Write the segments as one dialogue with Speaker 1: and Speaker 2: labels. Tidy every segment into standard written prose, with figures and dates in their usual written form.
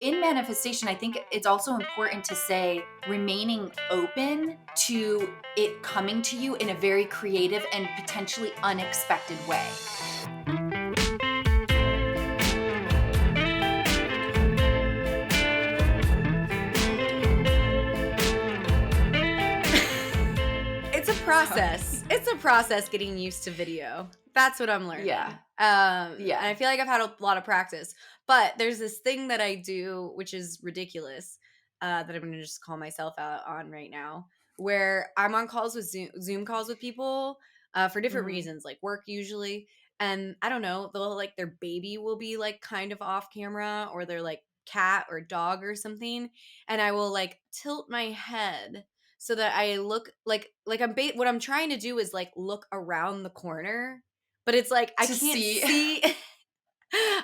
Speaker 1: in manifestation, I think it's also important to say remaining open to it coming to you in a very creative and potentially unexpected way.
Speaker 2: It's a process. It's a process getting used to video. That's what I'm learning.
Speaker 1: Yeah.
Speaker 2: And I feel like I've had a lot of practice. But there's this thing that I do, which is ridiculous, that I'm going to just call myself out on right now, where I'm on calls with Zoom calls with people for different reasons, like work usually. And I don't know, they'll like their baby will be like kind of off camera, or their like cat or dog or something. And I will like tilt my head so that I look like what I'm trying to do is like look around the corner, but it's like I
Speaker 1: To
Speaker 2: can't
Speaker 1: see.
Speaker 2: see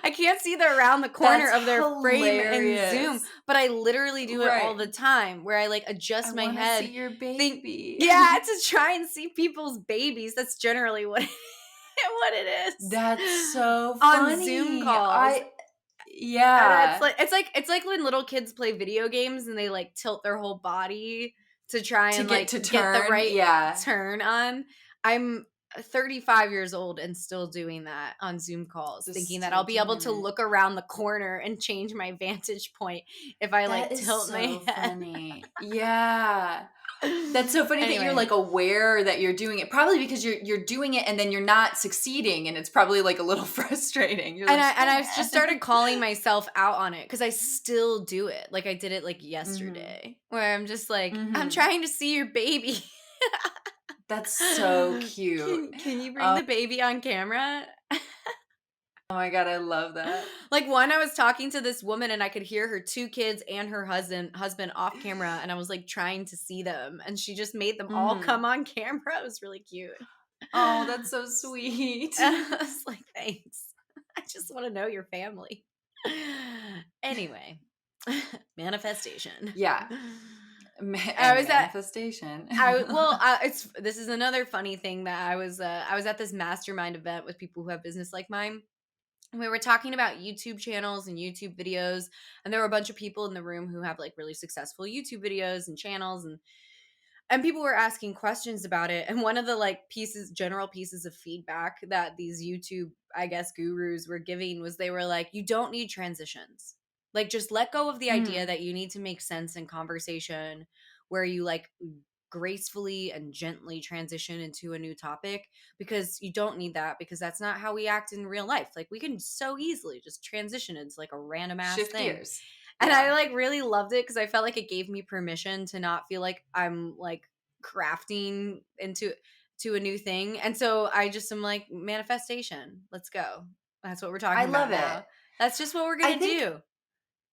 Speaker 2: I can't see the around the corner
Speaker 1: That's
Speaker 2: of their frame in Zoom,
Speaker 1: hilarious.
Speaker 2: but I literally do it all
Speaker 1: Right.
Speaker 2: the time where I like
Speaker 1: I
Speaker 2: adjust my
Speaker 1: want to
Speaker 2: head,
Speaker 1: see your
Speaker 2: think
Speaker 1: baby.
Speaker 2: yeah, to try and see people's babies. That's generally what what it is.
Speaker 1: That's so
Speaker 2: On Zoom
Speaker 1: funny.
Speaker 2: calls. And
Speaker 1: Yeah.
Speaker 2: it's like when little kids play video games and they like tilt their whole body to try
Speaker 1: To
Speaker 2: and
Speaker 1: get
Speaker 2: like
Speaker 1: to
Speaker 2: get the
Speaker 1: turn.
Speaker 2: right
Speaker 1: Yeah.
Speaker 2: turn on. I'm 35 years old and still doing that on Zoom calls, thinking that I'll be able to look around the corner and change my vantage point if I like
Speaker 1: That is
Speaker 2: tilt my
Speaker 1: so
Speaker 2: head.
Speaker 1: funny. Yeah. That's so funny that you're
Speaker 2: Anyway.
Speaker 1: like aware that you're doing it. Probably because you're doing it and then you're not succeeding, and it's probably like a little frustrating. You're
Speaker 2: And
Speaker 1: like,
Speaker 2: I've just started calling myself out on it because I still do it. Like I did it like
Speaker 1: Mhm.
Speaker 2: yesterday, where I'm just like, I'm
Speaker 1: Mhm.
Speaker 2: trying to see your baby.
Speaker 1: That's so cute.
Speaker 2: Can you bring the baby on camera?
Speaker 1: Oh my God, I love that.
Speaker 2: Like one, I was talking to this woman and I could hear her 2 kids and her husband off camera, and I was like trying to see them, and she just made them all
Speaker 1: Mhm.
Speaker 2: come on camera. It was really cute.
Speaker 1: Oh, that's so sweet.
Speaker 2: I was like, thanks. I just want to know your family. Anyway, manifestation.
Speaker 1: Yeah.
Speaker 2: I was at
Speaker 1: Manifestation.
Speaker 2: this is another funny thing that I was at this mastermind event with people who have business like mine. And we were talking about YouTube channels and YouTube videos, and there were a bunch of people in the room who have like really successful YouTube videos and channels, and people were asking questions about it. And one of the like general pieces of feedback that these YouTube, I guess, gurus were giving was they were like, you don't need transitions. Like, just let go of the idea that you need to make sense in conversation where you like gracefully and gently transition into a new topic, because you don't need that, because that's not how we act in real life. Like, we can so easily just transition into like a random ass
Speaker 1: Shift
Speaker 2: thing.
Speaker 1: gears.
Speaker 2: And
Speaker 1: Yeah.
Speaker 2: I like really loved it because I felt like it gave me permission to not feel like I'm like crafting into a new thing. And so I just am like, manifestation. Let's go. That's what we're talking
Speaker 1: I
Speaker 2: about
Speaker 1: love
Speaker 2: now.
Speaker 1: it.
Speaker 2: That's just what we're
Speaker 1: I
Speaker 2: gonna
Speaker 1: think,
Speaker 2: do.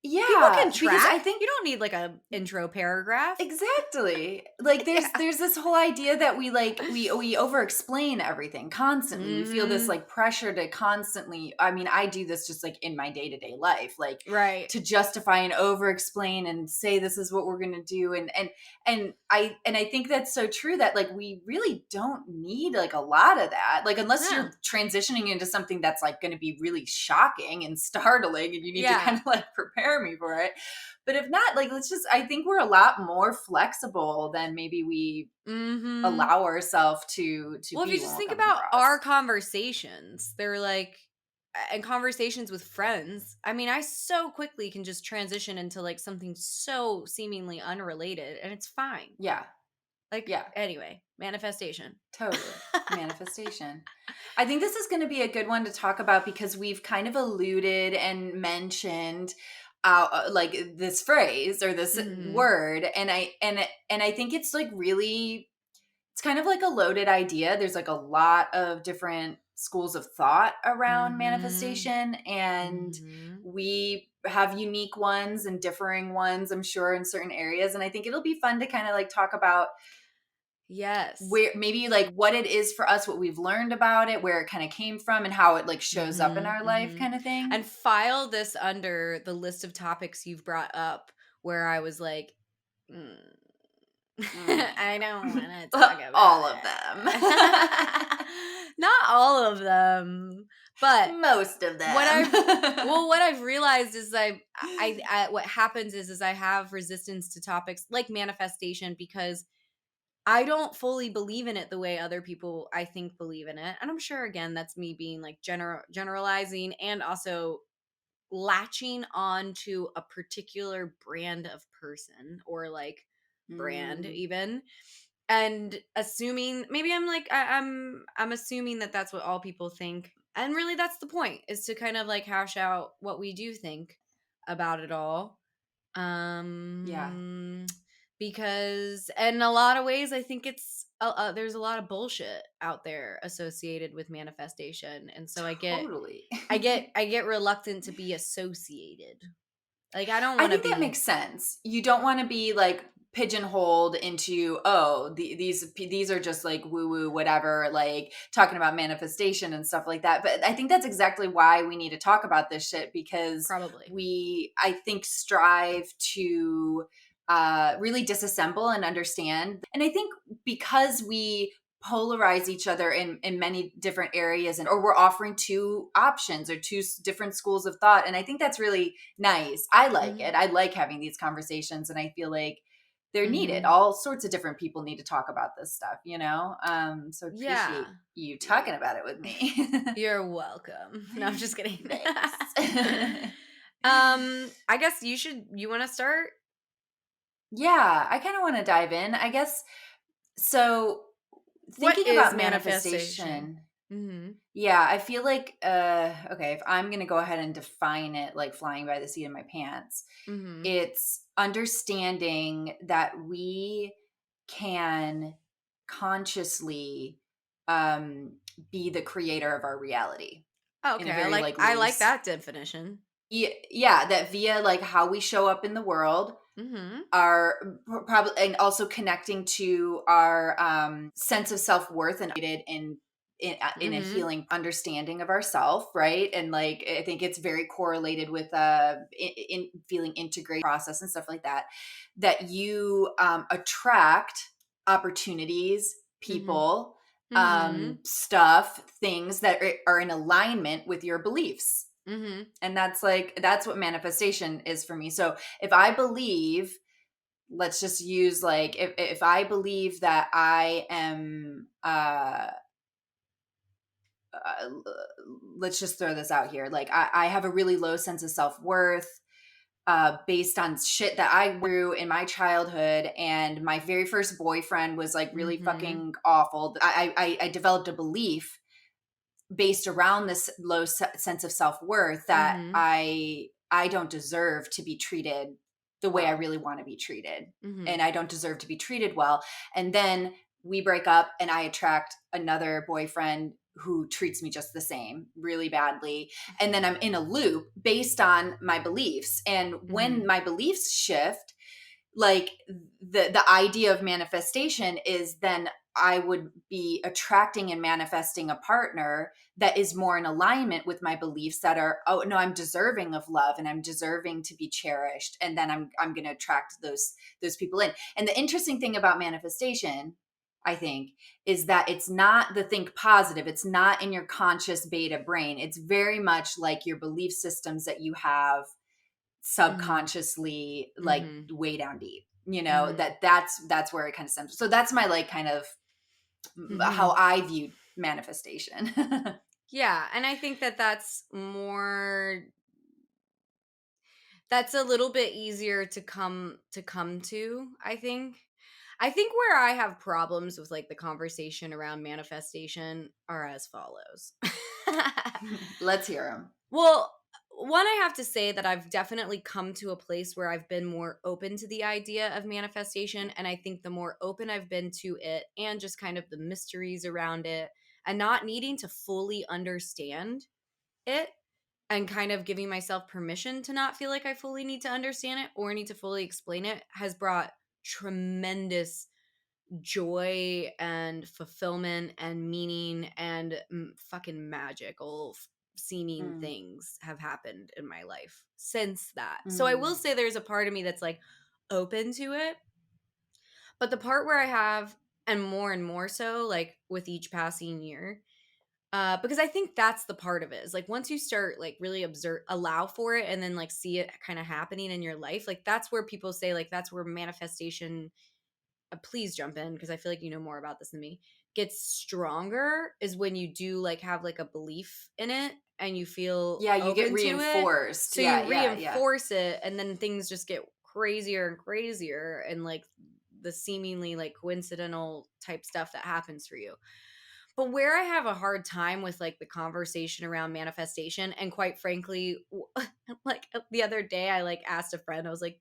Speaker 2: People
Speaker 1: yeah,
Speaker 2: can
Speaker 1: because
Speaker 2: track.
Speaker 1: I think
Speaker 2: You don't need like a intro paragraph.
Speaker 1: exactly. Like
Speaker 2: Yeah.
Speaker 1: there's this whole idea that we over explain everything constantly. We feel this
Speaker 2: Mhm.
Speaker 1: like pressure to constantly, I mean, I do this just like in my day-to-day life, like
Speaker 2: Right.
Speaker 1: to justify and over explain and say this is what we're going to do, and I think that's so true that like we really don't need like a lot of that. Like unless
Speaker 2: Yeah.
Speaker 1: you're transitioning into something that's like going to be really shocking and startling and you need to
Speaker 2: Yeah.
Speaker 1: kind of like prepare me for it. But if not, like, I think we're a lot more flexible than maybe we
Speaker 2: Mhm.
Speaker 1: allow ourselves to
Speaker 2: Well, if
Speaker 1: be
Speaker 2: you
Speaker 1: when
Speaker 2: just
Speaker 1: we're
Speaker 2: think
Speaker 1: coming
Speaker 2: about
Speaker 1: across.
Speaker 2: our conversations, they're like, and conversations with friends. I mean, I so quickly can just transition into like something so seemingly unrelated, and it's fine.
Speaker 1: Yeah,
Speaker 2: Like,
Speaker 1: yeah,
Speaker 2: anyway, manifestation.
Speaker 1: totally. Manifestation. I think this is going to be a good one to talk about because we've kind of alluded and mentioned like this phrase or this
Speaker 2: Mhm.
Speaker 1: word, and I think it's like really, it's kind of like a loaded idea. There's like a lot of different schools of thought around
Speaker 2: Mhm.
Speaker 1: manifestation, and
Speaker 2: Mhm.
Speaker 1: we have unique ones and differing ones, I'm sure, in certain areas. And I think it'll be fun to kind of like talk about
Speaker 2: Yes.
Speaker 1: where maybe like what it is for us, what we've learned about it, where it kind of came from, and how it like shows up in
Speaker 2: Mhm.
Speaker 1: our life,
Speaker 2: Mhm.
Speaker 1: kind of thing.
Speaker 2: And file this under the list of topics you've brought up where I was like, mm, I don't want to talk
Speaker 1: All
Speaker 2: about
Speaker 1: of them.
Speaker 2: it. Not all of them, but
Speaker 1: Most of
Speaker 2: what
Speaker 1: them.
Speaker 2: I've what I've realized is what happens is I have resistance to topics like manifestation because I don't fully believe in it the way other people I think believe in it. And I'm sure again that's me being like generalizing and also latching on to a particular brand of person or like brand
Speaker 1: Mm,
Speaker 2: even and assuming maybe I'm like I'm assuming that that's what all people think and really that's the point is to kind of like hash out what we do think about it all
Speaker 1: yeah,
Speaker 2: um because in a lot of ways I think there's a lot of bullshit out there associated with manifestation and so
Speaker 1: totally.
Speaker 2: I get reluctant to be associated. Like I don't
Speaker 1: I
Speaker 2: want to
Speaker 1: think that
Speaker 2: be
Speaker 1: makes sense. You don't want to be like pigeonholed into, oh, these are just like woo woo whatever, like talking about manifestation and stuff like that. But I think that's exactly why we need to talk about this shit, because
Speaker 2: probably.
Speaker 1: we, I think, strive to really disassemble and understand. And I think because we polarize each other in many different areas, and or we're offering two options or two different schools of thought, and I think that's really nice. I like it.
Speaker 2: Mhm.
Speaker 1: I like having these conversations, and I feel like they're needed.
Speaker 2: Mhm.
Speaker 1: All sorts of different people need to talk about this stuff, you know? So appreciate
Speaker 2: Yeah.
Speaker 1: you
Speaker 2: Y-
Speaker 1: talking about it with me.
Speaker 2: You're welcome. No, I'm just kidding.
Speaker 1: Thanks.
Speaker 2: I guess you want to start?
Speaker 1: Yeah, I kind of want to dive in, I guess. So
Speaker 2: What
Speaker 1: thinking
Speaker 2: is
Speaker 1: about
Speaker 2: manifestation?
Speaker 1: manifestation,
Speaker 2: Mhm.
Speaker 1: yeah, I feel like okay, if I'm going to go ahead and define it like flying by the seat of my pants,
Speaker 2: Mhm.
Speaker 1: it's understanding that we can consciously um be the creator of our reality
Speaker 2: Oh,
Speaker 1: in
Speaker 2: okay.
Speaker 1: a very like
Speaker 2: I like
Speaker 1: loose,
Speaker 2: that definition.
Speaker 1: yeah, that via like how we show up in the world,
Speaker 2: Mhm.
Speaker 1: our probably, and also connecting to our sense of self-worth and in a
Speaker 2: Mhm.
Speaker 1: healing understanding of ourself, right? And like I think it's very correlated with in feeling integrated process and stuff like that, that you attract opportunities,
Speaker 2: Mhm.
Speaker 1: people,
Speaker 2: Mhm.
Speaker 1: stuff, things that are in alignment with your beliefs.
Speaker 2: Mhm.
Speaker 1: And that's what manifestation is for me. So if I believe, let's just use like, if I believe that I am uh let's just throw this out here, like I have a really low sense of self-worth based on shit that I grew in my childhood, and my very first boyfriend was like really
Speaker 2: Mhm.
Speaker 1: fucking awful. I developed a belief based around this low sense of self-worth that
Speaker 2: Mhm.
Speaker 1: I don't deserve to be treated the way I
Speaker 2: Well.
Speaker 1: really want to be treated, and
Speaker 2: Mhm.
Speaker 1: I don't deserve to be treated well. And then we break up and I attract another boyfriend who treats me just the same really badly, and then I'm in a loop based on my beliefs. And when
Speaker 2: Mhm.
Speaker 1: my beliefs shift, like the idea of manifestation is then I would be attracting and manifesting a partner that is more in alignment with my beliefs, that are, oh no, I'm deserving of love and I'm deserving to be cherished, and then I'm going to attract those people in. And the interesting thing about manifestation, I think, is that it's not the think positive, it's not in your conscious beta brain, it's very much like your belief systems that you have
Speaker 2: Mhm.
Speaker 1: subconsciously, like
Speaker 2: Mhm.
Speaker 1: way down deep, you know,
Speaker 2: Mhm.
Speaker 1: that's where it kind of stems. So that's my like kind of how
Speaker 2: Mhm.
Speaker 1: I view manifestation.
Speaker 2: Yeah, and I think that that's a little bit easier to come to, I think. I think where I have problems with like the conversation around manifestation are as follows.
Speaker 1: Let's hear them.
Speaker 2: Well, one, I have to say that I've definitely come to a place where I've been more open to the idea of manifestation. And I think the more open I've been to it and just kind of the mysteries around it and not needing to fully understand it and kind of giving myself permission to not feel like I fully need to understand it or need to fully explain it has brought tremendous joy and fulfillment and meaning and fucking magical seeming
Speaker 1: Mm,
Speaker 2: things have happened in my life since that. So I will
Speaker 1: mm,
Speaker 2: say there's a part of me that's like open to it, But the part where I have, and more so, like, with each passing year, because I think that's the part of it, is, like, once you start, like, really allow for it and then, like, see it kinda happening in your life, like, that's where people say, like, that's where manifestation, please jump in because I feel like you know more about this than me, gets stronger, is when you do, like, have, like, a belief in it and you feel
Speaker 1: Yeah, you get
Speaker 2: open to it.
Speaker 1: reinforced.
Speaker 2: So
Speaker 1: Yeah,
Speaker 2: you
Speaker 1: yeah, yeah.
Speaker 2: reinforce it and then things just get crazier and crazier, and, like, the seemingly, like, coincidental type stuff that happens for you. But where I have a hard time with, like, the conversation around manifestation, and quite frankly, like, the other day, I, like, asked a friend, I was like,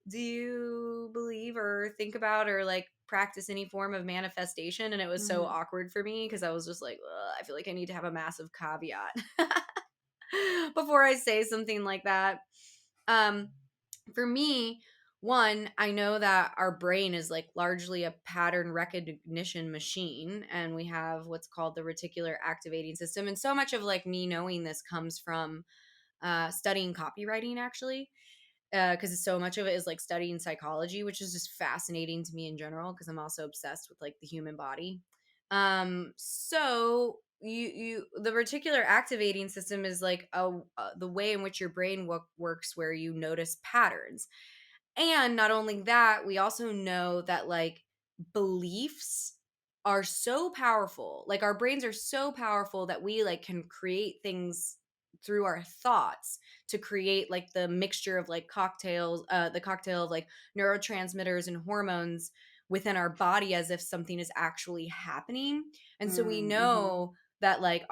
Speaker 2: "Do you believe or think about or, like, practice any form of manifestation?" And it was so
Speaker 1: Mhm.
Speaker 2: awkward for me because I was just like, "Ugh, I feel like I need to have a massive caveat before I say something like that." Um, for me, one, I know that our brain is, like, largely a pattern recognition machine, and we have what's called the reticular activating system. And so much of, like, me knowing this comes from studying copywriting, actually, because so much of it is, like, studying psychology, which is just fascinating to me in general because I'm also obsessed with, like, the human body. So the reticular activating system is like the way in which your brain works, where you notice patterns. And not only that, we also know that, like, beliefs are so powerful. Like, our brains are so powerful that we, like, can create things through our thoughts to create, like, the mixture of, like, the cocktail of, like, neurotransmitters and hormones within our body, as if something is actually happening. And so we
Speaker 1: Mm, mhm.
Speaker 2: know that, like,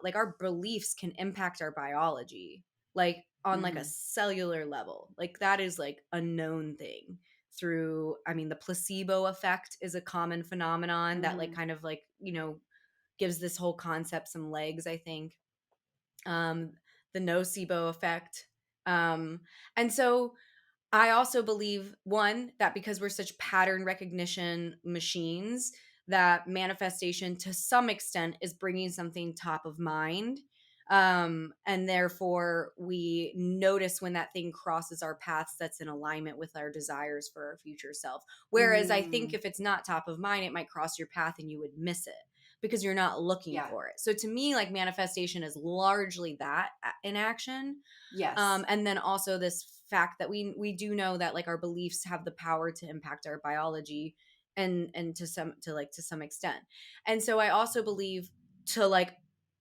Speaker 2: like, our beliefs can impact our biology, like, on, like, a
Speaker 1: Mm,
Speaker 2: cellular level. Like, that is, like, a known thing through, I mean, the placebo effect is a common phenomenon that, like,
Speaker 1: mhm,
Speaker 2: kind of, like, gives this whole concept some legs, I think. Um, the nocebo effect. And so I also believe, one, that because we're such pattern recognition machines, that manifestation to some extent is bringing something top of mind. And therefore, we notice when that thing crosses our paths that's in alignment with our desires for our future self. Whereas I think
Speaker 1: mm.
Speaker 2: if it's not top of mind, it might cross your path and you would miss it because you're not looking
Speaker 1: Yeah.
Speaker 2: for it. So to me, like, manifestation is largely that in action.
Speaker 1: Yes.
Speaker 2: And then also this fact that we do know that, like, our beliefs have the power to impact our biology, and to some extent. And so I also believe, to, like,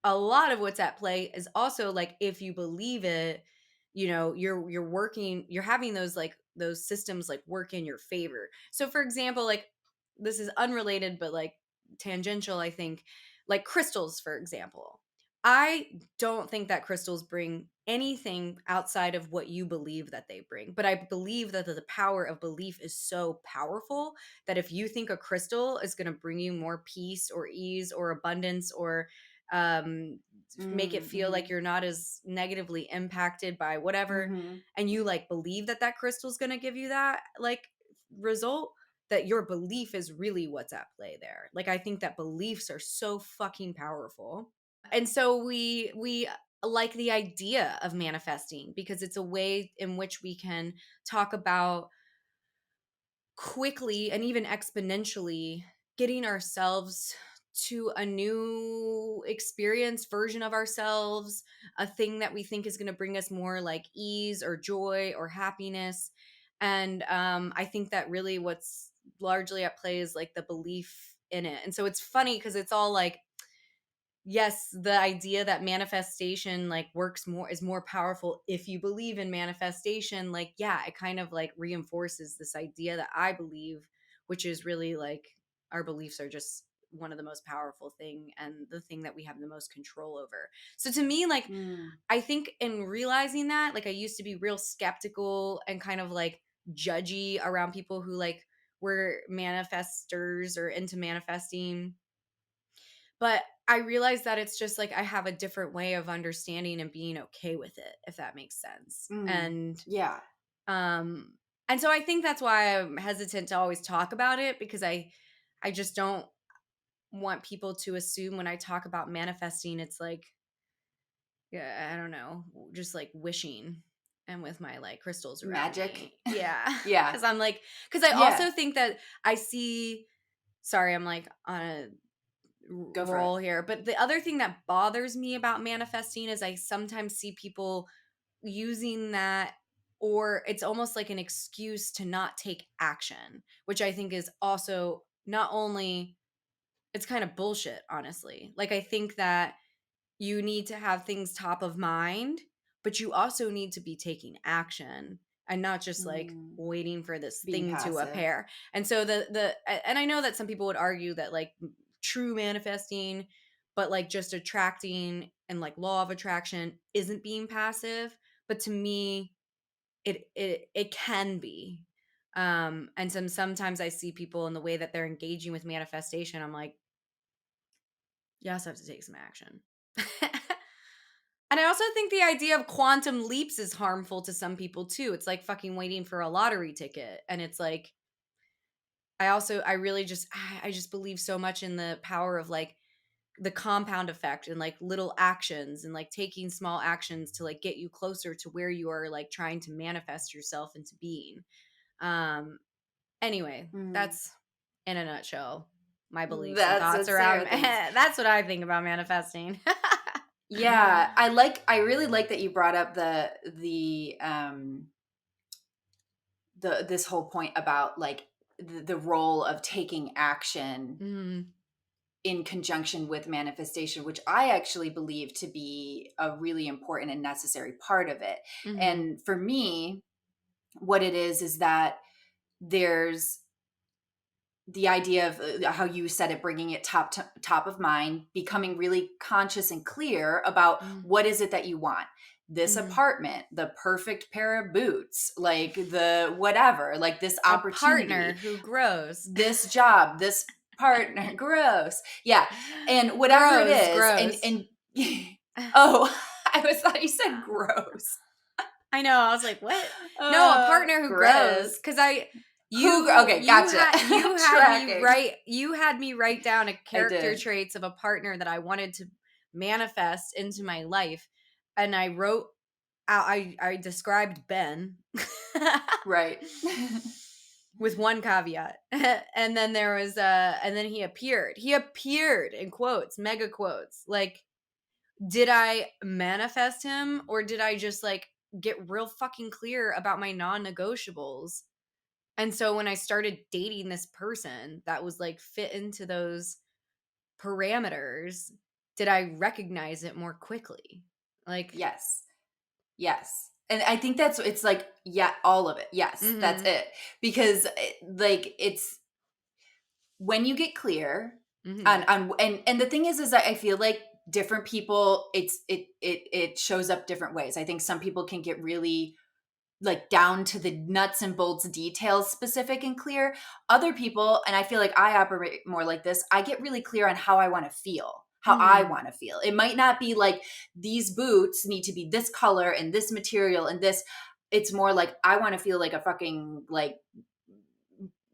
Speaker 2: a lot of what's at play is also, like, if you believe it, you're having those, like, those systems, like, work in your favor. So for example, like, this is unrelated but, like, tangential, I think, like crystals, for example. I don't think that crystals bring anything outside of what you believe that they bring. But I believe that the power of belief is so powerful that if you think a crystal is going to bring you more peace or ease or abundance, or um, make it
Speaker 1: Mm,
Speaker 2: feel like
Speaker 1: mhm,
Speaker 2: you're not as negatively impacted by whatever,
Speaker 1: mhm,
Speaker 2: and you, like, believe that that crystal is going to give you that, like, result, that your belief is really what's at play there. Like, I think that beliefs are so fucking powerful. And so we like the idea of manifesting because it's a way in which we can talk about quickly and even exponentially getting ourselves to a new experience version of ourselves, a thing that we think is going to bring us more, like, ease or joy or happiness. And I think that really what's largely at play is, like, the belief in it. And so it's funny because it's all like, yes, the idea that manifestation, like, works more, is more powerful if you believe in manifestation. Like, yeah, it kind of, like, reinforces this idea that I believe, which is really, like, our beliefs are just one of the most powerful thing and the thing that we have the most control over. So to me, like,
Speaker 1: mm,
Speaker 2: I think in realizing that, like, I used to be real skeptical and kind of, like, judgy around people who, like, were manifestors or into manifesting, but I realized that it's just, like, I have a different way of understanding and being okay with it, if that makes sense.
Speaker 1: mm. Yeah.
Speaker 2: Um and so I think that's why I'm hesitant to always talk about it, because I just don't want people to assume when I talk about manifesting it's like, yeah, I don't know, just like wishing. and with my like crystals around
Speaker 1: Magic.
Speaker 2: me. Yeah.
Speaker 1: Yeah.
Speaker 2: Cause I'm like, cause I
Speaker 1: Yeah.
Speaker 2: also think that I see, sorry, I'm like on a
Speaker 1: Go for it.
Speaker 2: roll here. But the other thing that bothers me about manifesting is I sometimes see people using that, or it's almost like an excuse to not take action, which I think is also not only, it's kind of bullshit, honestly. Like, I think that you need to have things top of mind, but you also need to be taking action and not just like
Speaker 1: Mm,
Speaker 2: waiting for this
Speaker 1: being
Speaker 2: thing to
Speaker 1: passive.
Speaker 2: appear. And so and I know that some people would argue that like true manifesting, but like just attracting and like law of attraction isn't being passive, but to me it can be. And sometimes I see people in the way that they're engaging with manifestation, I'm like, you also have to take some action. And I also think the idea of quantum leaps is harmful to some people too. It's like fucking waiting for a lottery ticket. And it's like, I really just, I just believe so much in the power of like the compound effect and like little actions and like taking small actions to like get you closer to where you are like trying to manifest yourself into being. Um, anyway,
Speaker 1: Mm.
Speaker 2: that's in a nutshell my beliefs and thoughts
Speaker 1: That's
Speaker 2: around,
Speaker 1: Sarah thinks.
Speaker 2: that's what I think about manifesting.
Speaker 1: Yeah, I really like that you brought up the this whole point about like the role of taking action
Speaker 2: Mhm.
Speaker 1: in conjunction with manifestation, which I actually believe to be a really important and necessary part of it.
Speaker 2: Mhm.
Speaker 1: And for me, what it is that there's the idea of how you said it, bringing it top of mind, becoming really conscious and clear about
Speaker 2: Mhm.
Speaker 1: what is it that you want. This
Speaker 2: Mhm.
Speaker 1: apartment, the perfect pair of boots, like the whatever, like this
Speaker 2: A partner
Speaker 1: opportunity,
Speaker 2: who grows.
Speaker 1: this job, this partner, gross. Yeah. And whatever it
Speaker 2: Grows,
Speaker 1: is,
Speaker 2: gross.
Speaker 1: and oh, thought you said gross.
Speaker 2: I know, I was like, "What?" No, a partner who grows,
Speaker 1: Gross.
Speaker 2: because I
Speaker 1: Okay, gotcha. Tracking.
Speaker 2: you had me write down a
Speaker 1: I
Speaker 2: character
Speaker 1: did.
Speaker 2: traits of a partner that I wanted to manifest into my life, and I wrote out I described Ben
Speaker 1: Right.
Speaker 2: with one caveat. And then there was and then he appeared. He appeared in quotes, mega quotes. Like, did I manifest him or did I just like get real fucking clear about my non-negotiables? And so when I started dating this person that was like fit into those parameters, did I recognize it more quickly? Like,
Speaker 1: Yes. Yes. And I think it's like, yeah, all of it. Yes, that's
Speaker 2: mhm,
Speaker 1: it. Because like it's when you get clear
Speaker 2: mhm,
Speaker 1: and the thing is that I feel like different people it shows up different ways. I think some people can get really like down to the nuts and bolts details specific and clear. Other people, and I feel like I operate more like this, I get really clear on how I want to feel, how I
Speaker 2: mhm,
Speaker 1: want to feel. It might not be like these boots need to be this color and this material and this. It's more like I want to feel like a fucking like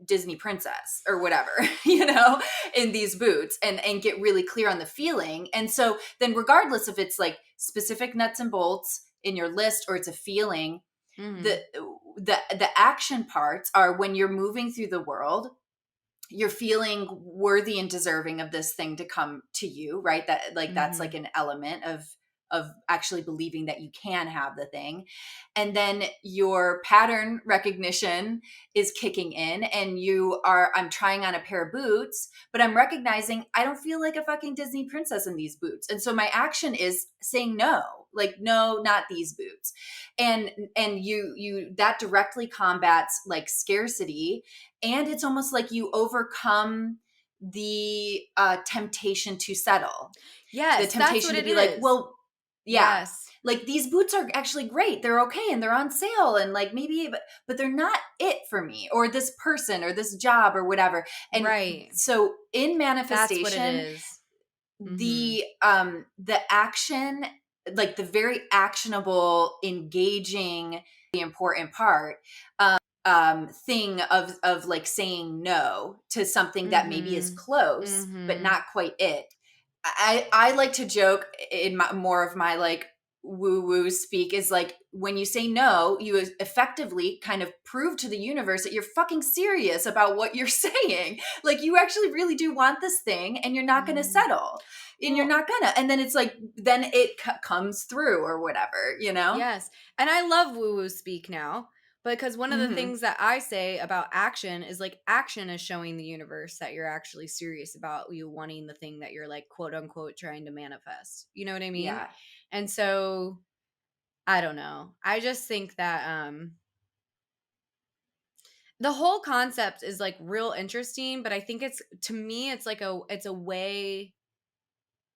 Speaker 1: Disney princess or whatever, in these boots and get really clear on the feeling. And so then regardless if it's like specific nuts and bolts in your list or it's a feeling, the
Speaker 2: mhm,
Speaker 1: the action parts are when you're moving through the world, you're feeling worthy and deserving of this thing to come to you, right? That's like
Speaker 2: mhm,
Speaker 1: an element of actually believing that you can have the thing. And then your pattern recognition is kicking in and I'm trying on a pair of boots, but I'm recognizing I don't feel like a fucking Disney princess in these boots. And so my action is saying no, like no, not these boots. And you that directly combats like scarcity, and it's almost like you overcome the temptation to settle, the
Speaker 2: yes, that's
Speaker 1: temptation
Speaker 2: what
Speaker 1: to
Speaker 2: it
Speaker 1: be like,
Speaker 2: is.
Speaker 1: well, yeah,
Speaker 2: Yes,
Speaker 1: like these boots are actually great, they're okay and they're on sale and like maybe, but they're not it for me or this person or this job or whatever. And
Speaker 2: right.
Speaker 1: so in
Speaker 2: That's what it
Speaker 1: manifestation,
Speaker 2: is. Mhm,
Speaker 1: the action, like the very actionable, engaging, the important part, thing of like saying no to something that maybe is
Speaker 2: mhm,
Speaker 1: close but
Speaker 2: mhm,
Speaker 1: not quite it. I like to joke in more of my like woo woo speak is like when you say no, you effectively kind of prove to the universe that you're fucking serious about what you're saying. Like you actually really do want this thing and you're not going to
Speaker 2: Mm.
Speaker 1: settle. And you're
Speaker 2: Well,
Speaker 1: not gonna. And then it's like, then it comes through or whatever, you know?
Speaker 2: yes. And I love woo woo speak now because one of the
Speaker 1: Hmm.
Speaker 2: things that I say about action is like action is showing the universe that you're actually serious about you wanting the thing that you're like quote unquote trying to manifest. You know what I mean?
Speaker 1: Yeah.
Speaker 2: And so I don't know. I just think that the whole concept is like real interesting, but I think it's to me it's a way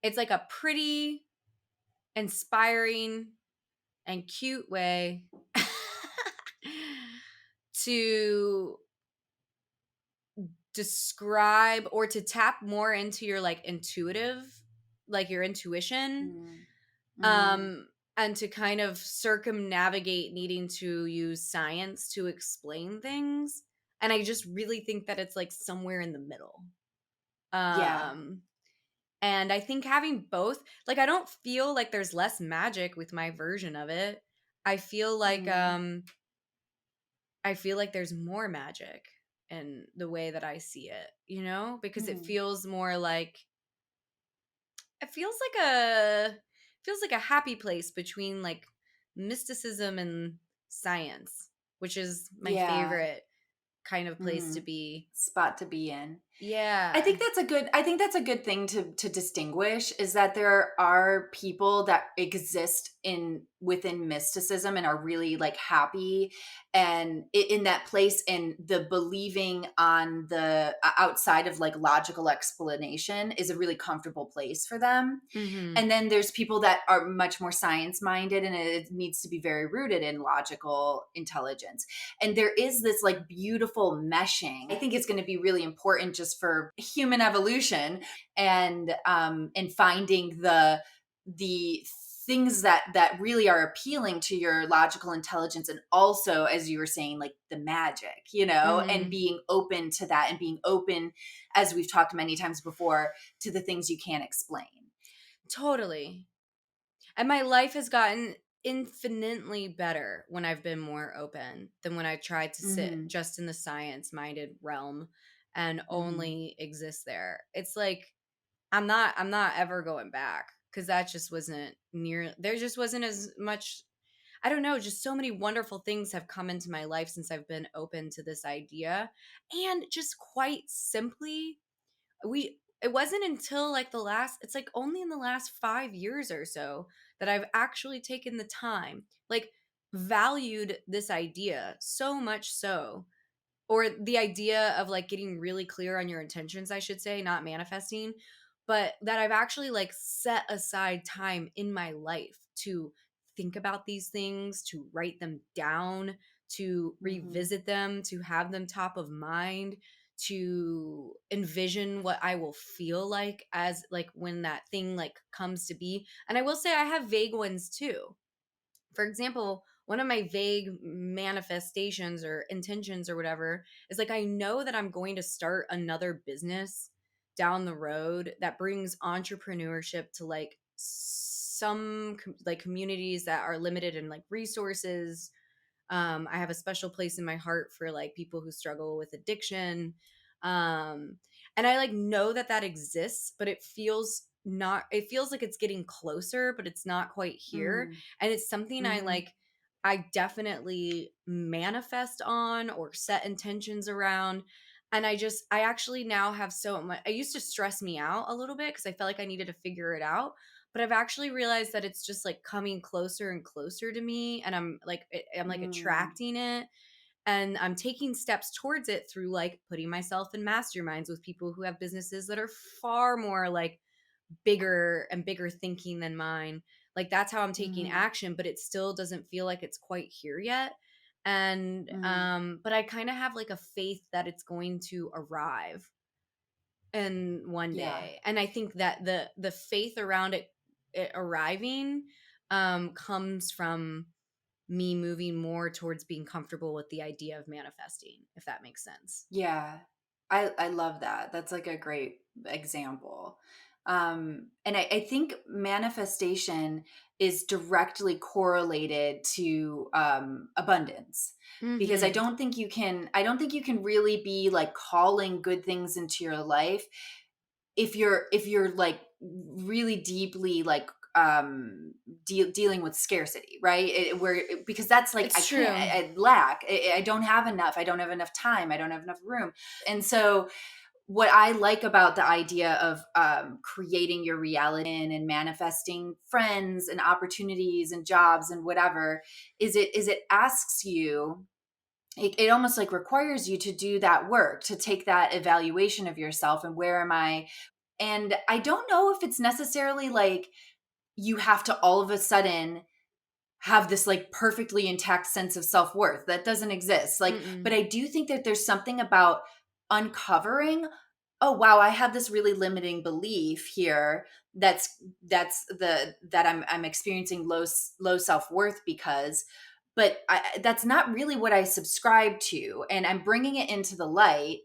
Speaker 2: it's like a pretty inspiring and cute way to describe or to tap more into your like intuitive like your intuition
Speaker 1: Mm. Mm.
Speaker 2: um and to kind of circumnavigate needing to use science to explain things, and I just really think that it's like somewhere in the middle.
Speaker 1: Yeah.
Speaker 2: um and I think having both, like I don't feel like there's less magic with my version of it. I feel like
Speaker 1: Mm.
Speaker 2: I feel like there's more magic in the way that I see it, you know? Because
Speaker 1: Mm.
Speaker 2: it feels like a happy place between like mysticism and science, which is my
Speaker 1: Yeah.
Speaker 2: favorite kind of place to
Speaker 1: Mhm.
Speaker 2: be.
Speaker 1: Spot to be in.
Speaker 2: Yeah.
Speaker 1: I think that's a good thing to distinguish is that there are people that exist in within mysticism and are really like happy and in that place, and the believing on the outside of like logical explanation is a really comfortable place for them.
Speaker 2: Mhm.
Speaker 1: And then there's people that are much more science minded and it needs to be very rooted in logical intelligence. And there is this like beautiful meshing. I think it's going to be really important just for human evolution and finding the things that really are appealing to your logical intelligence, and also, as you were saying, like the magic, you know, and
Speaker 2: Mhm.
Speaker 1: being open to that, and being open, as we've talked many times before, to the things you can't explain.
Speaker 2: Totally. And my life has gotten infinitely better when I've been more open than when I tried to sit
Speaker 1: Mhm.
Speaker 2: just in the science minded realm and
Speaker 1: Mhm.
Speaker 2: only exist there. It's like I'm not ever going back cuz that just wasn't near there just wasn't as much. I don't know, just so many wonderful things have come into my life since I've been open to this idea. And just quite simply, we it wasn't until like the last it's like only in the last 5 years or so that I've actually taken the time, like valued this idea so much so, or the idea of like getting really clear on your intentions, I should say, not manifesting, but that I've actually like set aside time in my life to think about these things, to write them down, to
Speaker 1: Mhm.
Speaker 2: revisit them, to have them top of mind, to envision what I will feel like as like when that thing like comes to be. And I will say I have vague ones too. For example, one of my vague manifestations or intentions or whatever is like I know that I'm going to start another business down the road that brings entrepreneurship to like like communities that are limited in like resources. I have a special place in my heart for like people who struggle with addiction. Um, and I like know that that exists, but it feels like it's getting closer, but it's not quite here.
Speaker 1: Mm.
Speaker 2: And it's something
Speaker 1: Mhm.
Speaker 2: I definitely manifest on or set intentions around. And I actually now have so much, I used to stress me out a little bit because I felt like I needed to figure it out, but I've actually realized that it's just like coming closer and closer to me, and I'm like
Speaker 1: Mm.
Speaker 2: attracting it, and I'm taking steps towards it through like putting myself in masterminds with people who have businesses that are far more like bigger and bigger thinking than mine. Like that's how I'm taking
Speaker 1: Mhm.
Speaker 2: action, but it still doesn't feel like it's quite here yet. And
Speaker 1: Mm.
Speaker 2: but I kind of have like a faith that it's going to arrive and one
Speaker 1: Yeah.
Speaker 2: day, and I think that the faith around it arriving comes from me moving more towards being comfortable with the idea of manifesting, if that makes sense.
Speaker 1: Yeah. I love that. That's like a great example. And I think manifestation is directly correlated to abundance, because
Speaker 2: Mhm.
Speaker 1: I don't think you can really be like calling good things into your life if you're like really deeply like dealing with scarcity, right? Because that's like I
Speaker 2: It's
Speaker 1: can't,
Speaker 2: true.
Speaker 1: I lack, I don't have enough, I don't have enough time, I don't have enough room. And so what I like about the idea of creating your reality and manifesting friends and opportunities and jobs and whatever is it asks you, it almost like requires you to do that work, to take that evaluation of yourself and where am I. And I don't know if it's necessarily like you have to all of a sudden have this like perfectly intact sense of self-worth. That doesn't exist. Like, but
Speaker 2: Mm-mm.
Speaker 1: I do think that there's something about uncovering, oh wow, I have this really limiting belief here that I'm experiencing low self-worth because, but that's not really what I subscribe to, and I'm bringing it into the light,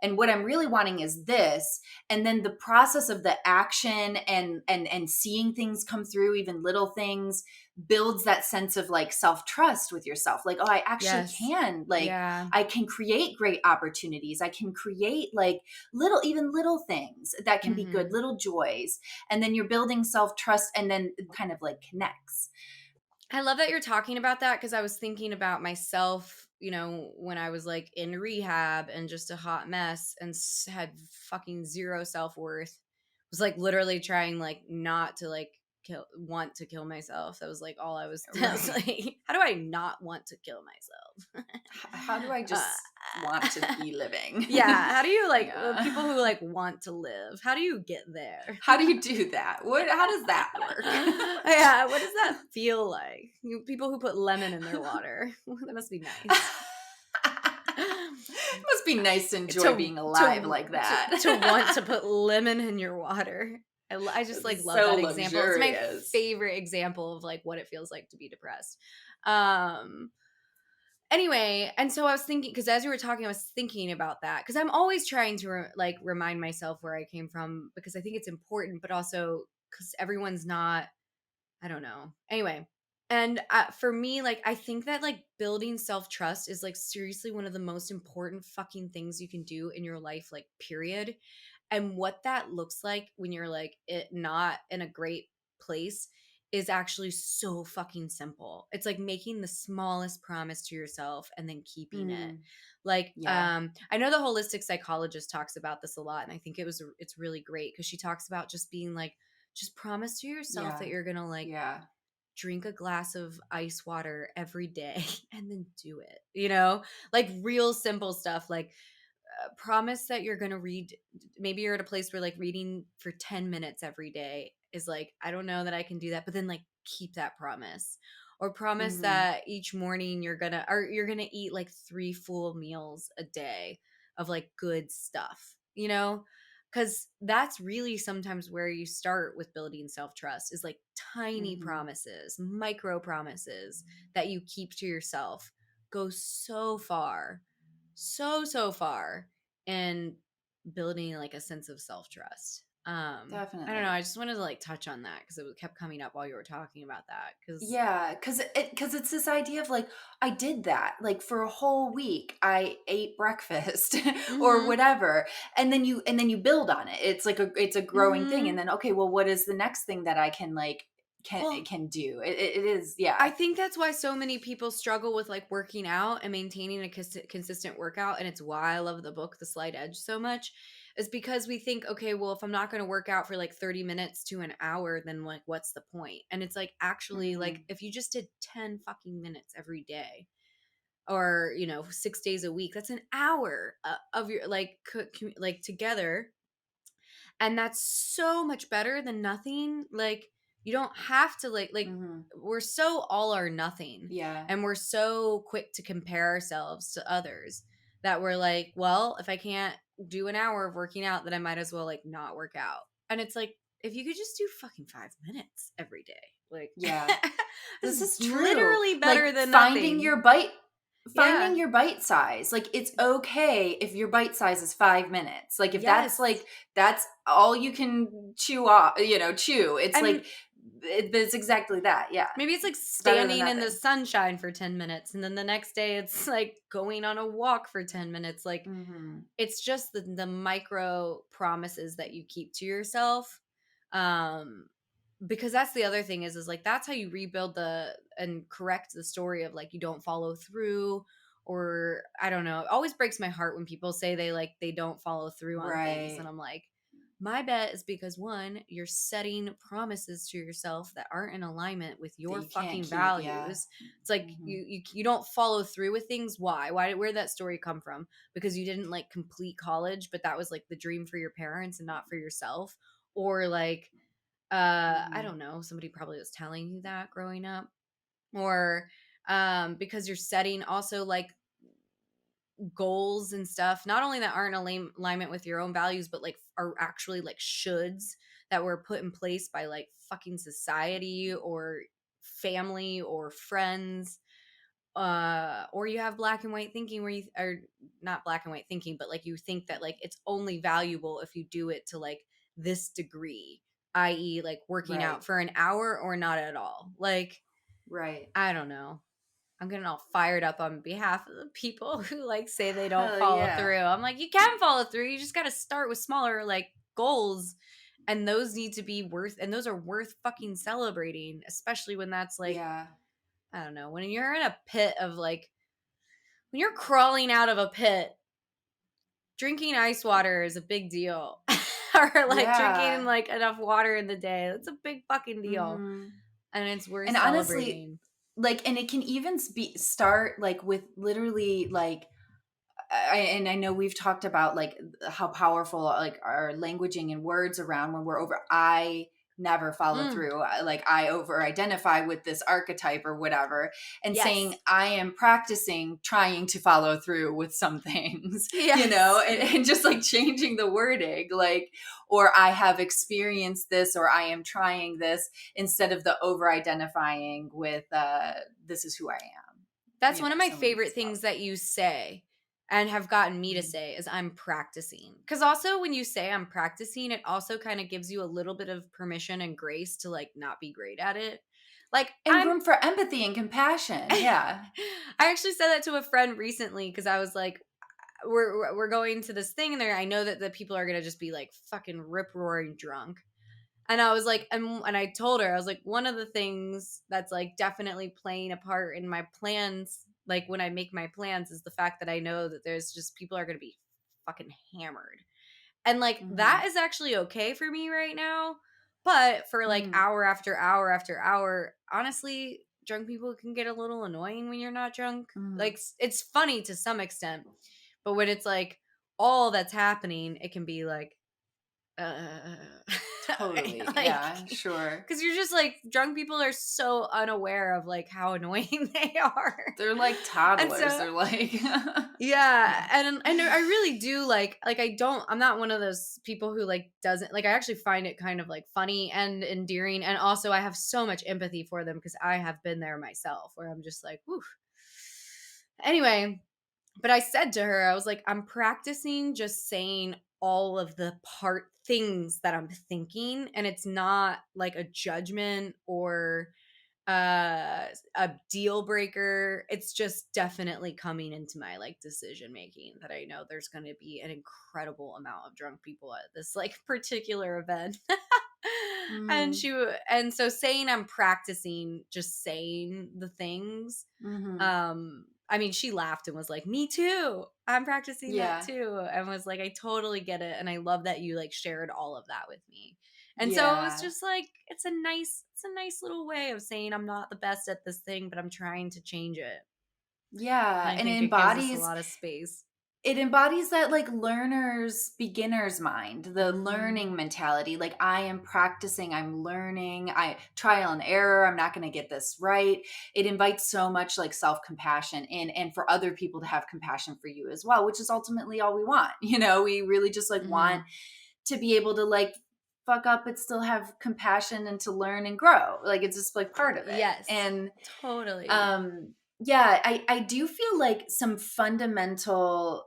Speaker 1: and what I'm really wanting is this. And then the process of the action and seeing things come through, even little things, builds that sense of like self-trust with yourself, like, oh, I actually
Speaker 2: Yes.
Speaker 1: can, like,
Speaker 2: Yeah.
Speaker 1: I can create great opportunities, I can create like even little things that can be good,
Speaker 2: Mhm.
Speaker 1: little joys. And then you're building self-trust, and then it kind of like connects.
Speaker 2: I love that you're talking about that because I was thinking about myself, when I was like in rehab and just a hot mess and had fucking zero self worth. Was like literally trying like not to like want to kill myself. That was like all I was. I was
Speaker 1: Right.
Speaker 2: like, how do I not want to kill myself?
Speaker 1: How do I
Speaker 2: uh,
Speaker 1: just want to be living?
Speaker 2: yeah. How do you like people
Speaker 1: Yeah.
Speaker 2: who like want to live? How do you get there?
Speaker 1: How do you do that? How does that work?
Speaker 2: Yeah, what does that feel like? People who put lemon in their water. That must be nice.
Speaker 1: Must be nice to enjoy
Speaker 2: to
Speaker 1: being alive
Speaker 2: to
Speaker 1: like
Speaker 2: to want to
Speaker 1: that.
Speaker 2: put lemon in your water. I just like
Speaker 1: It's
Speaker 2: love
Speaker 1: so
Speaker 2: that example. It's my
Speaker 1: luxurious.
Speaker 2: favorite example of like what it feels like to be depressed. Um Anyway, and so I was thinking, because as you were talking, I was thinking about that because I'm always trying to like remind myself where I came from because I think it's important, but also because everyone's not. I don't know. Anyway, and for me, like I think that like building self trust is like seriously one of the most important fucking things you can do in your life, like period. And what that looks like when you're like it not in a great place is actually so fucking simple. It's like making the smallest promise to yourself and then keeping it.
Speaker 1: Mm,
Speaker 2: Like
Speaker 1: yeah.
Speaker 2: I know the holistic psychologist talks about this a lot and I think it's really great cuz she talks about just being like just promise to yourself that
Speaker 1: Yeah.
Speaker 2: you're going to like
Speaker 1: Yeah.
Speaker 2: drink a glass of ice water every day and then do it. Like real simple stuff like promise that you're going to read. Maybe you're at a place where like reading for 10 minutes every day is like I don't know that I can do that, but then like keep that promise. Or promise
Speaker 1: Hmm.
Speaker 2: that each morning you're going to eat like 3 full meals a day of like good stuff, cuz that's really sometimes where you start with building self-trust is like tiny
Speaker 1: Hmm.
Speaker 2: promises, micro promises that you keep to yourself go so far in building like a sense of self-trust. I don't know,
Speaker 1: Definitely.
Speaker 2: I just wanted to like touch on that because it kept coming up while you were talking about that because
Speaker 1: Yeah, because it's this idea of like, I did that like for a whole week. I ate breakfast or
Speaker 2: mm-hmm
Speaker 1: whatever, and then you build on it. It's a growing thing, and
Speaker 2: mm-hmm
Speaker 1: then okay, well, what is the next thing that I can like
Speaker 2: well
Speaker 1: can do? It is,
Speaker 2: I
Speaker 1: yeah.
Speaker 2: think that's why so many people struggle with like working out and maintaining a consistent workout. And it's why I love the book, The Slight Edge, so much. Is because we think, okay, well, if I'm not going to work out for like 30 minutes to an hour, then like, what's the point? And it's like, actually, like,
Speaker 1: Hmm.
Speaker 2: if you just did 10 fucking minutes every day or, 6 days a week, that's an hour of your like, like together and that's so much better than nothing. Like you don't have to like
Speaker 1: Hmm.
Speaker 2: we're so all or nothing
Speaker 1: Yeah.
Speaker 2: and we're so quick to compare ourselves to others that we're like, well, if I can't do an hour of working out, then I might as well like not work out. And it's like if you could just do fucking 5 minutes every day, like
Speaker 1: Yeah. This
Speaker 2: it's
Speaker 1: is true.
Speaker 2: literally better
Speaker 1: Like
Speaker 2: than
Speaker 1: finding
Speaker 2: nothing.
Speaker 1: your bite.
Speaker 2: Yeah.
Speaker 1: finding your bite size. Like, it's okay if your bite size is 5 minutes. Like, if that's,
Speaker 2: Yes.
Speaker 1: like, that's all you can chew. It's
Speaker 2: And
Speaker 1: like it's exactly that, yeah.
Speaker 2: maybe it's like
Speaker 1: It's better than
Speaker 2: standing in the
Speaker 1: nothing.
Speaker 2: sunshine for 10 minutes, and then the next day it's like going on a walk for 10 minutes. Like,
Speaker 1: Mhm.
Speaker 2: it's just the micro promises that you keep to yourself. Um, because that's the other thing is like that's how you rebuild the and correct the story of like you don't follow through, or I don't know. It always breaks my heart when people say they don't follow through on things, and
Speaker 1: Right.
Speaker 2: I'm like, my bet is because one, you're setting promises to yourself that aren't in alignment with
Speaker 1: That
Speaker 2: your
Speaker 1: you can't
Speaker 2: fucking
Speaker 1: keep, yeah.
Speaker 2: values. It's like
Speaker 1: Mhm.
Speaker 2: you don't follow through with things. Why where did that story come from? Because you didn't like complete college, but that was like the dream for your parents and not for yourself, or like I
Speaker 1: Mhm.
Speaker 2: don't know, somebody probably was telling you that growing up, or because you're setting also like goals and stuff, not only that aren't in alignment with your own values, but like are actually like shoulds that were put in place by like fucking society or family or friends. Or you have black and white thinking where you are not black and white thinking, but like you think that like it's only valuable if you do it to like this degree, i.e. like working out
Speaker 1: Right.
Speaker 2: for an hour or not at all. Like,
Speaker 1: Right.
Speaker 2: I don't know. I'm getting all fired up on behalf of the people who like say they don't
Speaker 1: Hell
Speaker 2: follow
Speaker 1: yeah.
Speaker 2: through. I'm like, you can follow through. You just got to start with smaller like goals, and those need to be worth and those are worth fucking celebrating, especially when that's like,
Speaker 1: Yeah.
Speaker 2: I don't know, when you're in a pit of like when you're crawling out of a pit, drinking ice water is a big deal. Or like drinking
Speaker 1: Yeah.
Speaker 2: like enough water in the day. That's a big fucking deal.
Speaker 1: Mhm.
Speaker 2: And it's worth
Speaker 1: And honestly,
Speaker 2: celebrating.
Speaker 1: like, and it can even start like with literally like I know we've talked about like how powerful like our languaging and words around when we're over. I never follow
Speaker 2: Mm,
Speaker 1: through. Like, I over identify with this archetype or whatever, and saying
Speaker 2: yes.
Speaker 1: I am practicing trying to follow through with some things,
Speaker 2: Yes.
Speaker 1: and just like changing the wording, like, or I have experienced this, or I am trying this, instead of the over identifying with this is who I am.
Speaker 2: That's one of my
Speaker 1: Someone
Speaker 2: favorite
Speaker 1: needs to follow
Speaker 2: things that you say and have gotten me to
Speaker 1: through.
Speaker 2: say is I'm practicing. Cuz also when you say I'm practicing, it also kind of gives you a little bit of permission and grace to like not be great at it. Like
Speaker 1: And room for empathy and compassion,
Speaker 2: I
Speaker 1: yeah.
Speaker 2: actually said that to a friend recently cuz I was like we're going to this thing and there I know that the people are going to just be like fucking rip roaring drunk. And I was like, and I told her, I was like, one of the things that's like definitely playing a part in my plans, like when I make my plans, is the fact that I know that there's just people are going to be fucking hammered. And like that
Speaker 1: Mhm,
Speaker 2: is actually okay for me right now. But for like
Speaker 1: mhm,
Speaker 2: hour after hour after hour, honestly, drunk people can get a little annoying when you're not drunk. Like
Speaker 1: mhm.
Speaker 2: it's funny to some extent, but when it's like all that's happening, it can be like, uh,
Speaker 1: Totally,
Speaker 2: like,
Speaker 1: yeah, sure.
Speaker 2: because you're just like drunk people are so unaware of like how annoying they are,
Speaker 1: They're like
Speaker 2: and
Speaker 1: toddlers,
Speaker 2: so
Speaker 1: they're like
Speaker 2: yeah,
Speaker 1: yeah.
Speaker 2: and I really do like I don't I'm not one of those people who like doesn't like I actually find it kind of like funny and endearing, and also I have so much empathy for them because I have been there myself where I'm just like, whew. Anyway, but I said to her, I was like, I'm practicing just saying all of the part things that I'm thinking. And it's not like a judgment or a deal breaker. It's just definitely coming into my like decision making that I know there's going to be an incredible amount of drunk people at this like particular event.
Speaker 1: Mhm,
Speaker 2: And so saying I'm practicing just saying the things,
Speaker 1: mhm.
Speaker 2: I mean, she laughed and was like, "Me too. I'm practicing that
Speaker 1: Yeah,
Speaker 2: too." And was like, "I totally get it, and I love that you like shared all of that with me." And so it was
Speaker 1: yeah.
Speaker 2: just like it's a nice little way of saying I'm not the best at this thing, but I'm trying to change it. And
Speaker 1: Yeah,
Speaker 2: I
Speaker 1: and
Speaker 2: think it gives us a lot of space.
Speaker 1: it embodies that like learner's beginner's mind, the
Speaker 2: Mhm.
Speaker 1: learning mentality. Like, I am practicing, I'm learning, I trial and error, I'm not going to get this right. It invites so much like self-compassion in, and for other people to have compassion for you as well, which is ultimately all we want. We really just like want
Speaker 2: Mhm.
Speaker 1: to be able to like fuck up but still have compassion and to learn and grow. Like, it's just like part of it.
Speaker 2: Yes.
Speaker 1: And
Speaker 2: Totally.
Speaker 1: um Yeah, I do feel like some fundamental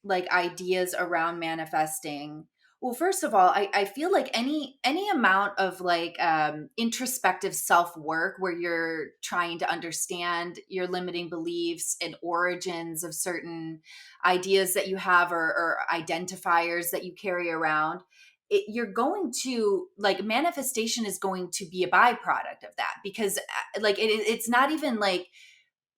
Speaker 1: like ideas around manifesting. Well, first of all, I feel like any amount of like introspective self-work where you're trying to understand your limiting beliefs and origins of certain ideas that you have, or identifiers that you carry around, you're going to like, manifestation is going to be a byproduct of that, because like it's not even like,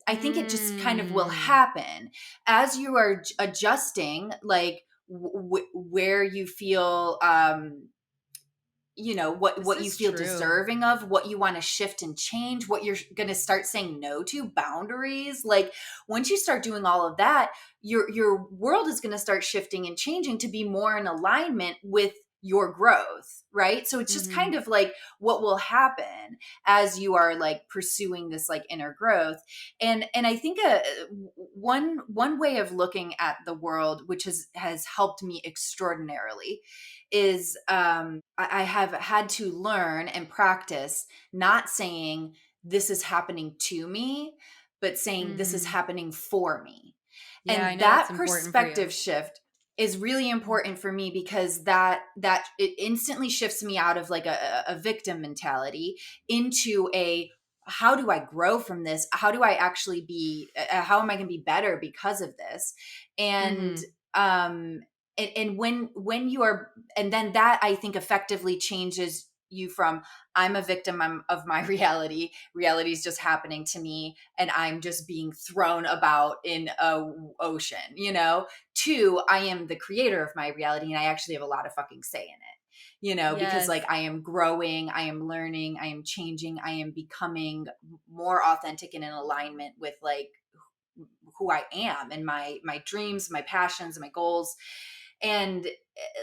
Speaker 1: I think it just kind of will
Speaker 2: Mm,
Speaker 1: happen as you are adjusting, like where you feel,
Speaker 2: this
Speaker 1: what you
Speaker 2: is
Speaker 1: feel
Speaker 2: true.
Speaker 1: deserving of, what you want to shift and change, what you're going to start saying no to, boundaries. Like, once you start doing all of that, your world is going to start shifting and changing to be more in alignment with your growth, right? So it's just kind
Speaker 2: Mhm.
Speaker 1: of like what will happen as you are like pursuing this like inner growth. And I think one way of looking at the world, which has helped me extraordinarily, is I have had to learn and practice not saying this is happening to me, but saying this is
Speaker 2: Mm.
Speaker 1: happening for me.
Speaker 2: Yeah, I
Speaker 1: And
Speaker 2: know that's
Speaker 1: that
Speaker 2: important for you.
Speaker 1: perspective shift is really
Speaker 2: Mm.
Speaker 1: important for me, because that it instantly shifts me out of like a victim mentality into a, how do I grow from this? How do I actually be, how am I going to be better because of this? And
Speaker 2: Mhm.
Speaker 1: um and when you are, and then that, I think, effectively changes you from, I'm a victim, of my reality is just happening to me, and I'm just being thrown about in a ocean, to, I am the creator of my reality, and I actually have a lot of fucking say in it, because like,
Speaker 2: Yes.
Speaker 1: I am growing, I am learning, I am changing, I am becoming more authentic and in alignment with like who I am, and my dreams, my passions, my goals. And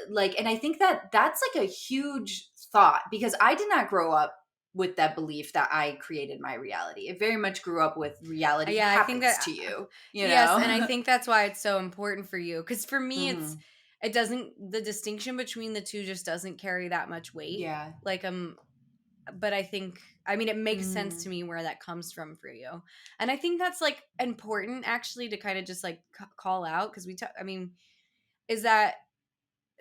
Speaker 1: like, and I think that that's like a huge thought, because I did not grow up with that belief that I created my reality. It very much grew up with, reality
Speaker 2: Yeah, I think
Speaker 1: happens
Speaker 2: that
Speaker 1: to you, you
Speaker 2: yes, and I
Speaker 1: know?
Speaker 2: think that's why it's so important for you. Because for me,
Speaker 1: Hmm.
Speaker 2: it doesn't the distinction between the 2 just doesn't carry that much weight.
Speaker 1: Yeah.
Speaker 2: Like, but I mean, it makes sense to
Speaker 1: Hmm.
Speaker 2: me where that comes from for you. And I think that's, like, important actually to kinda just, like, c call out because I mean, is that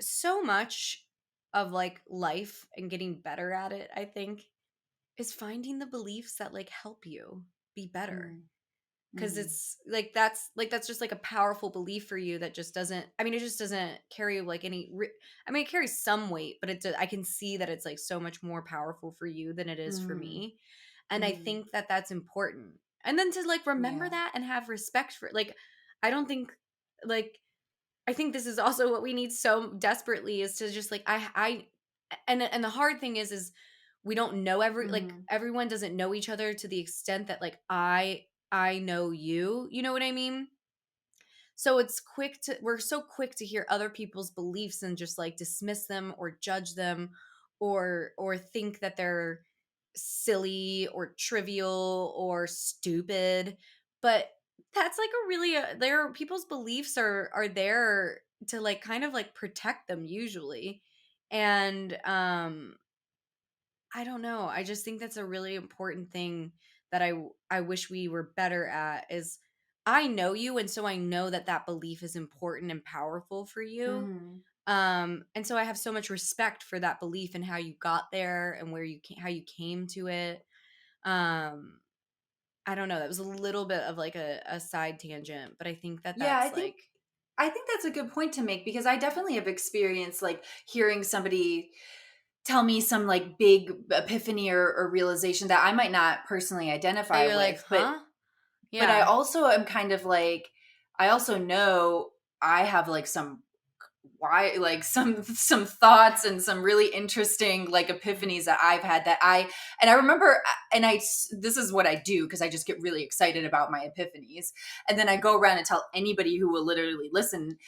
Speaker 2: so much of, like, life and getting better at it, I think, is finding the beliefs that, like, help you be better.
Speaker 1: Hmm.
Speaker 2: 'Cause
Speaker 1: Hmm.
Speaker 2: it's that's just, like, a powerful belief for you that just doesn't I mean, it just doesn't carry, like, any re I mean, it carries some weight, but I can see that it's, like, so much more powerful for you than it is for
Speaker 1: Hmm.
Speaker 2: me, and I
Speaker 1: Hmm.
Speaker 2: think that that's important. And then to, like, remember
Speaker 1: Yeah.
Speaker 2: that and have respect for like, I don't think like, I think this is also what we need so desperately is to just, like, and the hard thing is we don't know
Speaker 1: Hmm.
Speaker 2: everyone doesn't know each other to the extent that, like, I know you, you know what I mean? So we're so quick to hear other people's beliefs and just, like, dismiss them or judge them or think that they're silly or trivial or stupid. But that's like a really there people's beliefs are there to, like, kind of, like, protect them usually. And I don't know. I just think that's a really important thing that I wish we were better at is I know you and so I know that that belief is important and powerful for you.
Speaker 1: Hmm.
Speaker 2: And so I have so much respect for that belief and how you got there and how you came to it. Um I don't know. That was a little bit of like a side tangent, but I think that
Speaker 1: Yeah,
Speaker 2: that's like
Speaker 1: I think that's a good point to make, because I definitely have experienced like hearing somebody tell me some like big epiphany, or realization that I might not personally
Speaker 2: that
Speaker 1: identify
Speaker 2: you're like,
Speaker 1: with, but
Speaker 2: huh?
Speaker 1: I
Speaker 2: Yeah.
Speaker 1: also am kind of like, I also know I have like some, why, like some thoughts and some really interesting like epiphanies that I've had, that I remember, and this is what I do, because I just get really excited about my epiphanies, and then I go around and tell anybody who will literally listen,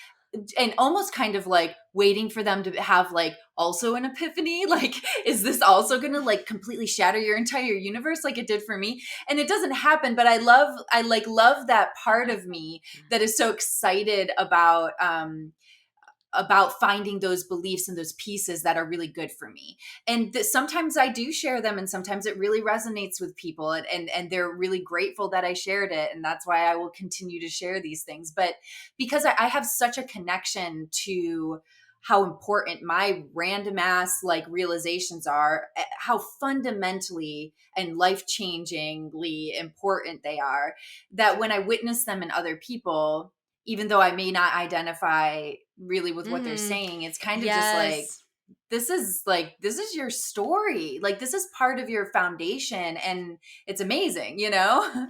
Speaker 1: and almost kind of like waiting for them to have like also an epiphany, like, is this also going to like completely shatter your entire universe like it did for me? And it doesn't happen, but I like love that part of me that is so excited about about finding those beliefs and those pieces that are really good for me. And sometimes I do share them, and sometimes it really resonates with people, and they're really grateful that I shared it. And that's why I will continue to share these things. But because I have such a connection to how important my random ass like realizations are, how fundamentally and life changingly important they are, that when I witness them in other people, even though I may not identify really with what they're
Speaker 2: Mhm.
Speaker 1: saying, it's kind of just
Speaker 2: Yes.
Speaker 1: like, this is your story. Like, this is part of your foundation, and it's amazing, you know?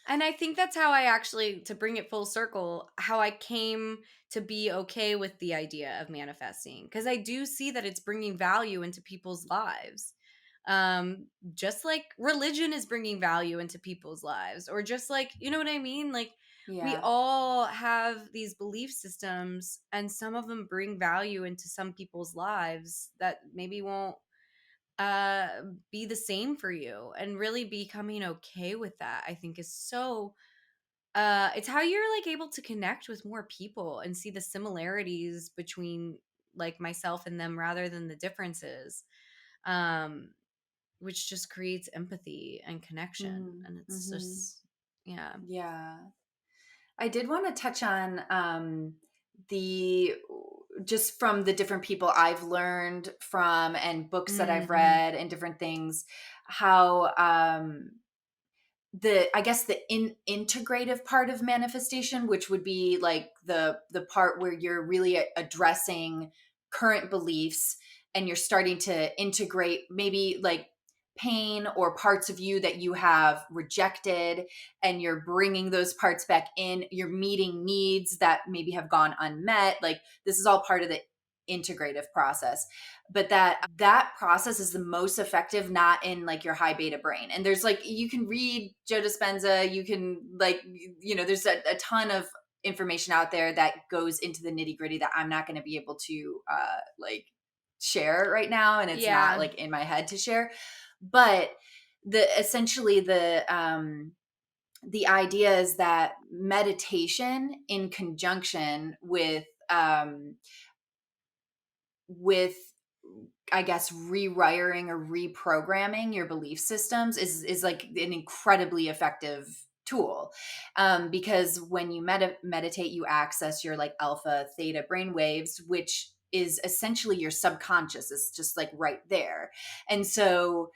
Speaker 2: And I think that's how I actually, to bring it full circle, how I came to be okay with the idea of manifesting. Because I do see that it's bringing value into people's lives. Just like religion is bringing value into people's lives, or just like, you know what I mean? Like, we
Speaker 1: Yeah.
Speaker 2: all have these belief systems, and some of them bring value into some people's lives that maybe won't uh be the same for you, and really becoming okay with that, I think, is so it's how you're like able to connect with more people and see the similarities between like myself and them rather than the differences, um which just creates empathy and connection,
Speaker 1: Mm-hmm.
Speaker 2: and it's
Speaker 1: Mm-hmm.
Speaker 2: just, yeah.
Speaker 1: Yeah. I did want to touch on the just from the different people I've learned from and books that I've
Speaker 2: Mhm.
Speaker 1: read and different things, how the I guess the integrative part of manifestation, which would be like the part where you're really addressing current beliefs, and you're starting to integrate maybe like pain or parts of you that you have rejected, and you're bringing those parts back in, you're meeting needs that maybe have gone unmet. Like, this is all part of the integrative process, but that process is the most effective not in like your high beta brain. And there's like, you can read Joe Dispenza, you can like, there's a ton of information out there that goes into the nitty gritty that I'm not going to be able to like share right now, and it's not
Speaker 2: Yeah.
Speaker 1: like in my head to share. But the idea is that meditation in conjunction with I guess rewiring or reprogramming your belief systems is like an incredibly effective tool, because when you meditate, you access your like alpha theta brain waves, which is essentially your subconscious is just like right there. And so,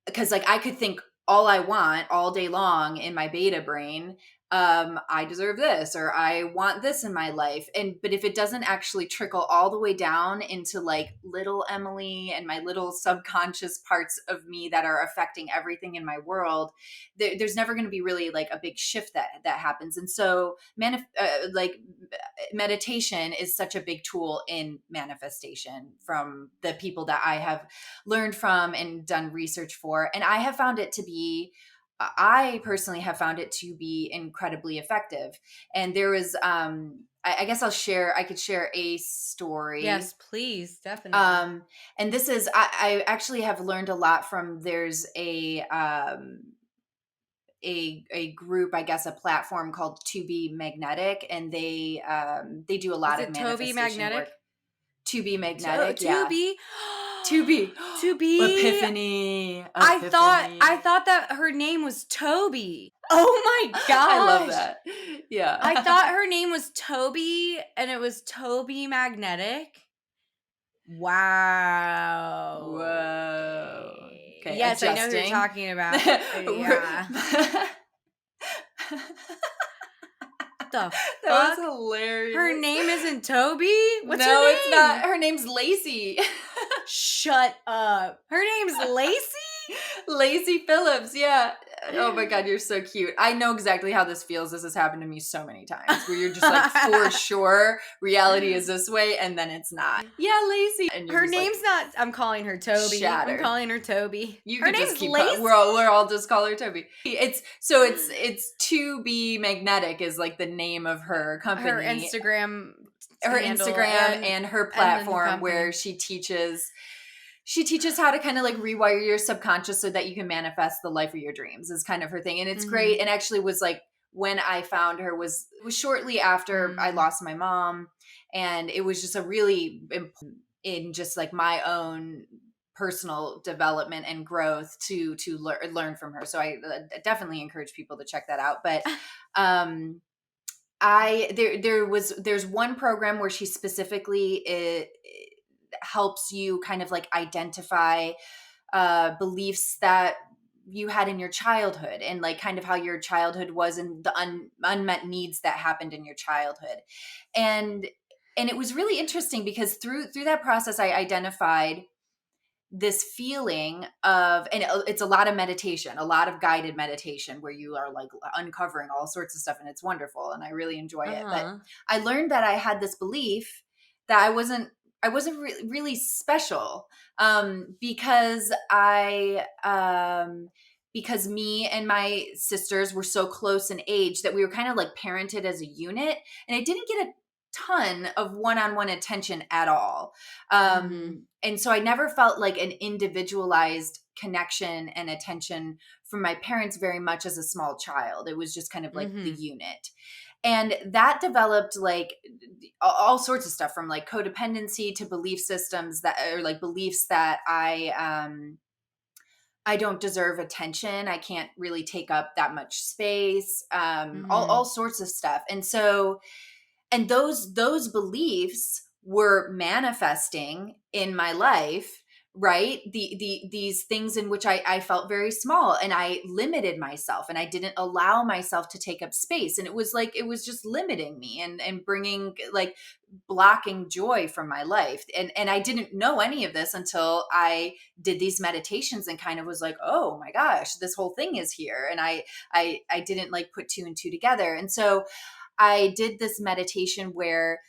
Speaker 1: because like I could think all I want all day long in my beta brain, I deserve this, or I want this in my life, and but if it doesn't actually trickle all the way down into like little Emily and my little subconscious parts of me that are affecting everything in my world, there's never going to be really like a big shift that happens. And so like meditation is such a big tool in manifestation from the people that I have learned from and done research for. And I personally have found it to be incredibly effective. And there was, I guess I could share a story.
Speaker 2: Yes, please, definitely.
Speaker 1: Um, and this is, I actually have learned a lot from, there's a group, I guess, a platform called To Be Magnetic, and they do a
Speaker 2: Is
Speaker 1: lot of
Speaker 2: it Toby
Speaker 1: manifestation
Speaker 2: Magnetic?
Speaker 1: work. To Be Magnetic,
Speaker 2: To
Speaker 1: yeah.
Speaker 2: be
Speaker 1: To Be
Speaker 2: to be
Speaker 1: Epiphany,
Speaker 2: I
Speaker 1: Epiphany.
Speaker 2: thought that her name was Toby. Oh my
Speaker 1: I love
Speaker 2: gosh.
Speaker 1: that.
Speaker 2: I
Speaker 1: Yeah.
Speaker 2: thought her name was Toby, and it was Toby Magnetic. Wow.
Speaker 1: Whoa.
Speaker 2: Okay.
Speaker 1: Okay,
Speaker 2: Yes, I know who you're
Speaker 1: adjusting.
Speaker 2: talking about.
Speaker 1: We're-
Speaker 2: Yeah. The
Speaker 1: That was
Speaker 2: fuck? Her
Speaker 1: hilarious.
Speaker 2: name isn't Toby? What's her
Speaker 1: No, it's not.
Speaker 2: name?
Speaker 1: Her name's Lacey.
Speaker 2: Shut up. Her name's Lacey?
Speaker 1: Lacey Phillips, yeah. Oh my god, you're so cute. I know exactly how this feels. This has happened to me so many times where you're just like, for sure, reality is this way, and then it's not. Yeah, Lacey. And you're
Speaker 2: Her
Speaker 1: just like
Speaker 2: name's not, I'm calling her Toby. I'm
Speaker 1: shattered.
Speaker 2: calling her Toby.
Speaker 1: You
Speaker 2: Her
Speaker 1: could just
Speaker 2: name's
Speaker 1: keep
Speaker 2: Lacey?
Speaker 1: we're all just call her Toby. It's To Be Magnetic is like the name of her
Speaker 2: Her
Speaker 1: company,
Speaker 2: Instagram
Speaker 1: her
Speaker 2: handle
Speaker 1: Instagram and her
Speaker 2: and then the
Speaker 1: platform, where
Speaker 2: company.
Speaker 1: she teaches how to kind of like rewire your subconscious so that you can manifest the life of your dreams, is kind of her thing. And it's great.
Speaker 2: Mhm.
Speaker 1: And actually was like when I found her was shortly after I
Speaker 2: Mm.
Speaker 1: lost my mom, and it was just a really in just like my own personal development and growth to learn from her. So I definitely encourage people to check that out. But um there's one program where she specifically it helps you kind of like identify beliefs that you had in your childhood, and like kind of how your childhood was, and the unmet needs that happened in your childhood. And and it was really interesting because through that process I identified this feeling of, and it's a lot of meditation, a lot of guided meditation where you are like uncovering all sorts of stuff, and it's wonderful and I really enjoy it. But
Speaker 2: Uh-huh.
Speaker 1: I learned that I had this belief that I wasn't really special, because because me and my sisters were so close in age that we were kind of like parented as a unit, and I didn't get a ton of one-on-one attention at all.
Speaker 2: Mhm.
Speaker 1: And so I never felt like an individualized connection and attention from my parents very much as a small child. It was just kind of like the
Speaker 2: Mhm.
Speaker 1: unit. And that developed like all sorts of stuff, from like codependency to belief systems that are like beliefs that I don't deserve attention. I can't really take up that much space. All
Speaker 2: Mhm.
Speaker 1: sorts of stuff. And so, and those beliefs were manifesting in my life, right? These things in which I felt very small, and I limited myself, and I didn't allow myself to take up space, and it was like it was just limiting me and bringing like blocking joy from my life. And I didn't know any of this until I did these meditations and kind of was like, oh my gosh, this whole thing is here. And I didn't like put two and two together. And so I did this meditation where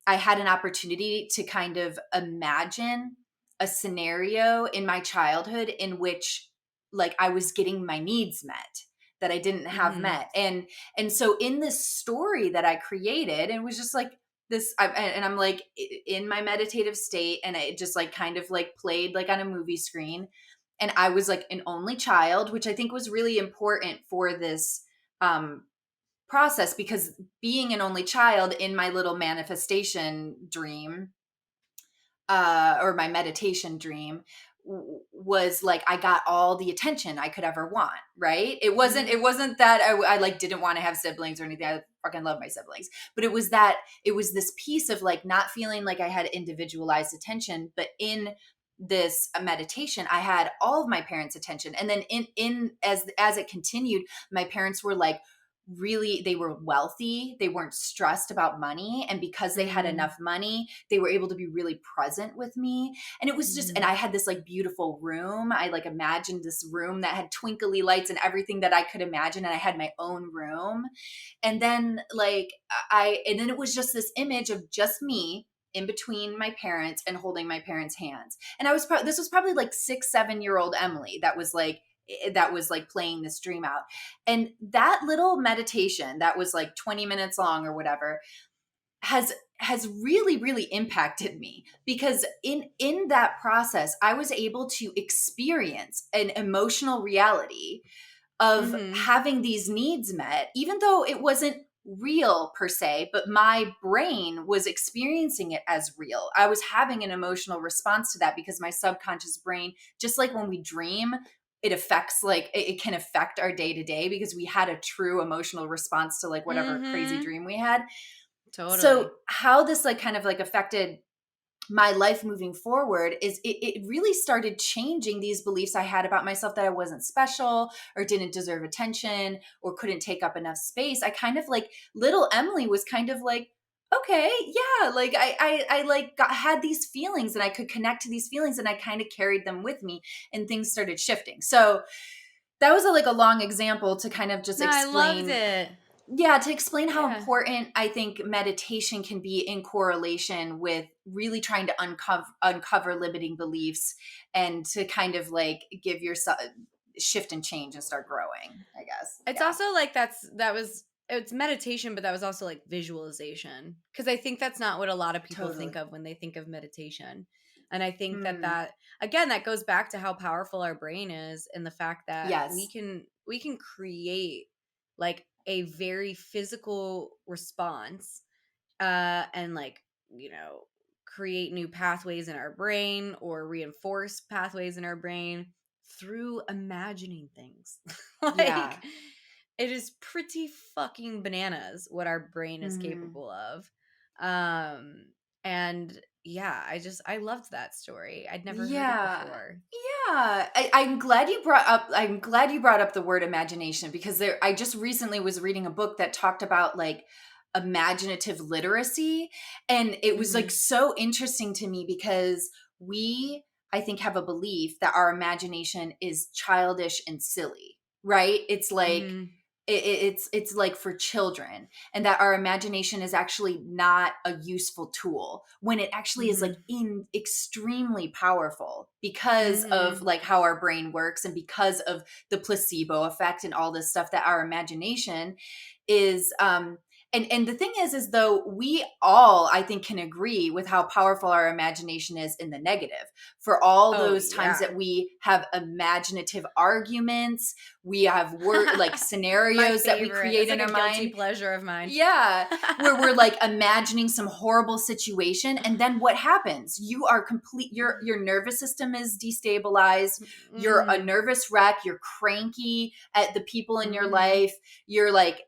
Speaker 1: I had an opportunity to kind of imagine a scenario in my childhood in which like I was getting my needs met that I didn't have
Speaker 2: Mhm.
Speaker 1: met. And so in this story that I created, and it was just like this and I'm like in my meditative state, and it just like kind of like played like on a movie screen, and I was like an only child, which I think was really important for this um process, because being an only child in my little manifestation dream, or my meditation dream, was like I got all the attention I could ever want, right? It
Speaker 2: Mhm.
Speaker 1: wasn't that I like didn't want to have siblings or anything. I fucking love my siblings. But it was that it was this piece of like not feeling like I had individualized attention, but in this meditation I had all of my parents' attention. And then in as it continued, my parents were like really, they were wealthy, they weren't stressed about money, and because they had
Speaker 2: Mm.
Speaker 1: enough money they were able to be really present with me. And it was just, and
Speaker 2: Mhm.
Speaker 1: I had this like beautiful room. I like imagined this room that had twinkly lights and everything that I could imagine, and I had my own room. And then like and then it was just this image of just me in between my parents and holding my parents' hands. And this was probably like 6 7 year old Emily that was like playing this dream out. And that little meditation that was like 20 minutes long or whatever has really impacted me, because in that process I was able to experience an emotional reality of
Speaker 2: Mhm.
Speaker 1: having these needs met, even though it wasn't real per se, but my brain was experiencing it as real. I was having an emotional response to that because my subconscious brain, just like when we dream, it affects like it can affect our day to day because we had a true emotional response to like whatever crazy
Speaker 2: Mhm.
Speaker 1: dream we had. So
Speaker 2: Totally.
Speaker 1: how this like kind of like affected my life moving forward is it really started changing these beliefs I had about myself, that I wasn't special or didn't deserve attention or couldn't take up enough space. I kind of like little Emily was kind of like, okay, yeah, like I like had these feelings and I could connect to these feelings, and I kind of carried them with me, and things started shifting. So that was like a long example to kind of just
Speaker 2: No, I loved
Speaker 1: explain,
Speaker 2: it.
Speaker 1: yeah, to explain how
Speaker 2: Yeah.
Speaker 1: important I think meditation can be in correlation with really trying to uncover limiting beliefs, and to kind of like give yourself shift and change and start growing, I guess.
Speaker 2: It's
Speaker 1: Yeah,
Speaker 2: also like it's meditation, but that was also like visualization. Because I think that's not what a lot of people think
Speaker 1: totally.
Speaker 2: of when they think of meditation. And I think
Speaker 1: Hmm.
Speaker 2: again, that goes back to how powerful our brain is, and the fact that
Speaker 1: Yes.
Speaker 2: we can create like a very physical response, and like, you know, create new pathways in our brain or reinforce pathways in our brain through imagining things. Like,
Speaker 1: Yeah.
Speaker 2: it is pretty fucking bananas what our brain is
Speaker 1: Mm.
Speaker 2: capable of. Um, and yeah, I loved that story. I'd never heard it
Speaker 1: Yeah.
Speaker 2: before.
Speaker 1: Yeah. I'm glad you brought up the word imagination because I just recently was reading a book that talked about like imaginative literacy, and it was like
Speaker 2: Mhm.
Speaker 1: so interesting to me because we I think have a belief that our imagination is childish and silly, right? It's like
Speaker 2: Mhm.
Speaker 1: it's like for children, and that our imagination is actually not a useful tool when it actually is like
Speaker 2: Mhm.
Speaker 1: in extremely powerful because of
Speaker 2: Mhm.
Speaker 1: like how our brain works and because of the placebo effect and all this stuff that our imagination is and the thing is though we all I think can agree with how powerful our imagination is in the negative for all
Speaker 2: Oh
Speaker 1: those times
Speaker 2: yeah.
Speaker 1: that we have imaginative arguments, we have word like
Speaker 2: My
Speaker 1: scenarios that we
Speaker 2: favorite.
Speaker 1: create
Speaker 2: It's
Speaker 1: in
Speaker 2: like a
Speaker 1: our
Speaker 2: guilty
Speaker 1: mind.
Speaker 2: pleasure of mine.
Speaker 1: Yeah, where we're like imagining some horrible situation, and then what happens? You are complete. Your nervous system is destabilized. You're a
Speaker 2: Mhm.
Speaker 1: nervous wreck. You're cranky at the people in your
Speaker 2: Mhm.
Speaker 1: life. You're like,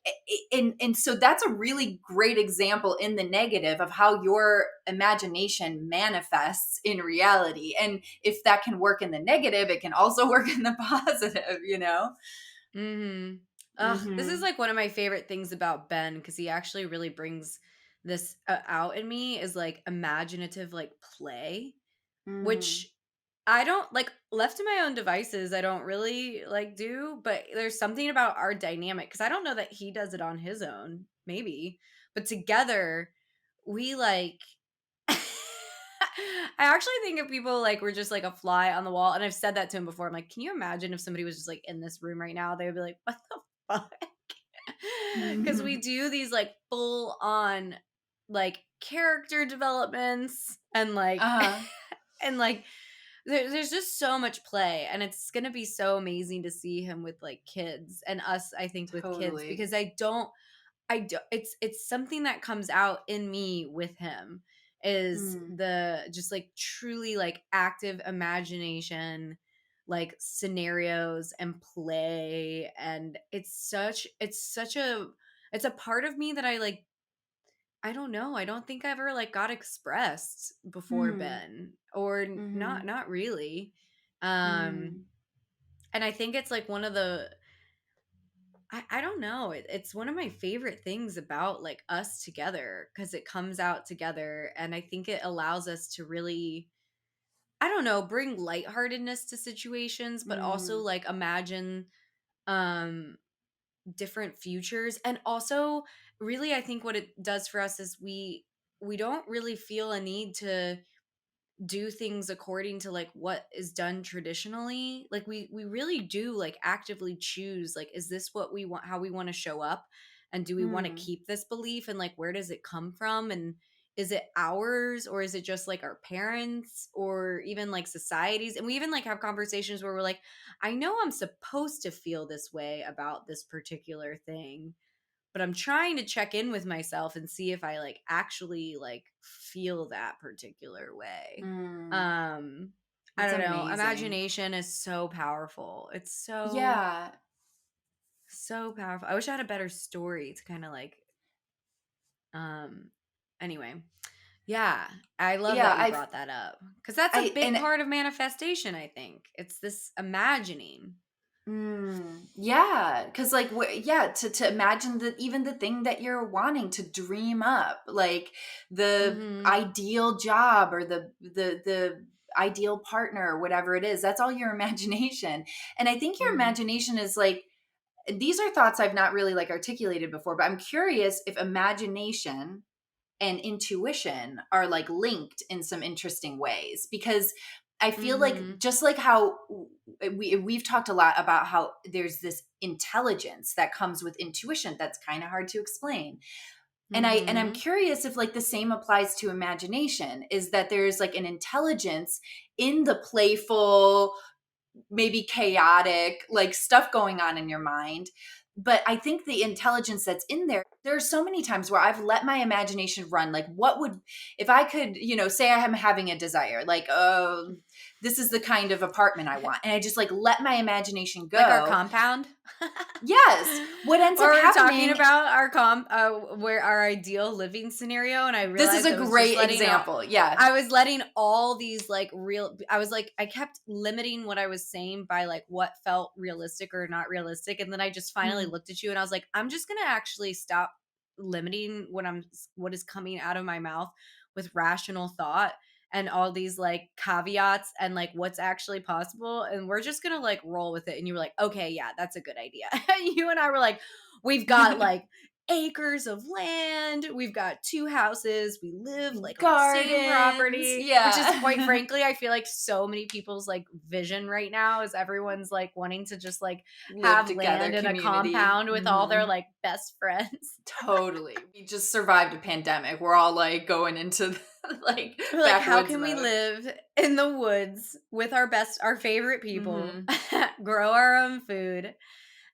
Speaker 1: and so that's a really great example in the negative of how your imagination manifests in reality. And if that can work in the negative, it can also work in the positive. You know.
Speaker 2: Mhm. Ugh, this is
Speaker 1: Mm-hmm.
Speaker 2: like one of my favorite things about Ben because he actually really brings this out in me is like imaginative like play,
Speaker 1: Mm.
Speaker 2: which I don't like left to my own devices. I don't really like do, but there's something about our dynamic because I don't know that he does it on his own, maybe, but together we like. I actually think if people like were just like a fly on the wall, and I've said that to him before. I'm like, can you imagine if somebody was just like in this room right now? They would be like, what the fuck? Because we do these like full on like character developments and like
Speaker 1: Uh-huh.
Speaker 2: and like there's just so much play, and it's gonna be so amazing to see him with like kids and us. I think with kids
Speaker 1: Totally.
Speaker 2: because I do it's something that comes out in me with him is
Speaker 1: Mm.
Speaker 2: the just like truly like active imagination, like scenarios and play, and it's a part of me that I like. I don't know. I don't think I ever like got expressed before
Speaker 1: Mm.
Speaker 2: Ben or
Speaker 1: Mhm.
Speaker 2: not really. Um
Speaker 1: Mm.
Speaker 2: and I think it's like one of the I don't know. It's one of my favorite things about like us together because it comes out together, and I think it allows us to really, I don't know, bring lightheartedness to situations, but also
Speaker 1: Mm.
Speaker 2: like imagine um different futures. And also really I think what it does for us is we don't really feel a need to do things according to like what is done traditionally. Like we really do like actively choose like, is this what we want, how we want to show up, and do we want to
Speaker 1: Mm.
Speaker 2: keep this belief, and like where does it come from, and is it ours, or is it just like our parents or even like societies? And we even like have conversations where we're like, I know I'm supposed to feel this way about this particular thing, but I'm trying to check in with myself and see if I like actually like feel that particular way.
Speaker 1: Mm.
Speaker 2: Um I
Speaker 1: That's
Speaker 2: don't know.
Speaker 1: amazing.
Speaker 2: Imagination is so powerful. It's so
Speaker 1: Yeah.
Speaker 2: so powerful. I wish I had a better story to kind of like um anyway. Yeah, I love
Speaker 1: Yeah,
Speaker 2: that you brought that up cuz that's a
Speaker 1: I
Speaker 2: big
Speaker 1: and
Speaker 2: part of manifestation, I think. It's this imagining.
Speaker 1: yeah, because like yeah, to imagine that even the thing that you're wanting to dream up, like the
Speaker 2: Mhm.
Speaker 1: ideal job or the ideal partner or whatever it is, that's all your imagination. And I think your
Speaker 2: Mhm.
Speaker 1: imagination is like these are thoughts I've not really like articulated before, but I'm curious if imagination and intuition are like linked in some interesting ways because I feel like
Speaker 2: Mhm.
Speaker 1: just like how we've talked a lot about how there's this intelligence that comes with intuition that's kind of hard to explain. And I'm
Speaker 2: Mhm.
Speaker 1: curious if like the same applies to imagination, is that there's like an intelligence in the playful, maybe chaotic like stuff going on in your mind but I think the intelligence that's in there are so many times where I've let my imagination run. Like, what would, if I could, say I am having a desire, like, this is the kind of apartment I want. And I just like let my imagination
Speaker 2: Like our
Speaker 1: go.
Speaker 2: compound?
Speaker 1: Yes. What ends up
Speaker 2: Or we're talking
Speaker 1: happening,
Speaker 2: about where our ideal living scenario, and I
Speaker 1: this is
Speaker 2: realized
Speaker 1: a great example. Yeah.
Speaker 2: I was letting all these like I was like, I kept limiting what I was saying by like what felt realistic or not realistic. And then I just finally
Speaker 1: Mm,
Speaker 2: looked at you and I was like, I'm just going to actually stop limiting what is coming out of my mouth with rational thought and all these like caveats and like what's actually possible. And we're just going to like roll with it. And you were like, okay, yeah, that's a good idea. You and I were like, we've got like acres of land. We've got 2 houses. We live like on the same
Speaker 1: gardens.
Speaker 2: property, which is quite
Speaker 1: Yeah.
Speaker 2: frankly, I feel like so many people's like vision right now is everyone's like wanting to just like
Speaker 1: Live
Speaker 2: have
Speaker 1: together,
Speaker 2: land in a
Speaker 1: community.
Speaker 2: compound with all their
Speaker 1: Mhm.
Speaker 2: like best friends.
Speaker 1: Totally. We just survived a pandemic. We're all like going into like
Speaker 2: We're like, how
Speaker 1: backwoods
Speaker 2: can we
Speaker 1: mode.
Speaker 2: live in the woods with our favorite people,
Speaker 1: Mhm.
Speaker 2: grow our own food,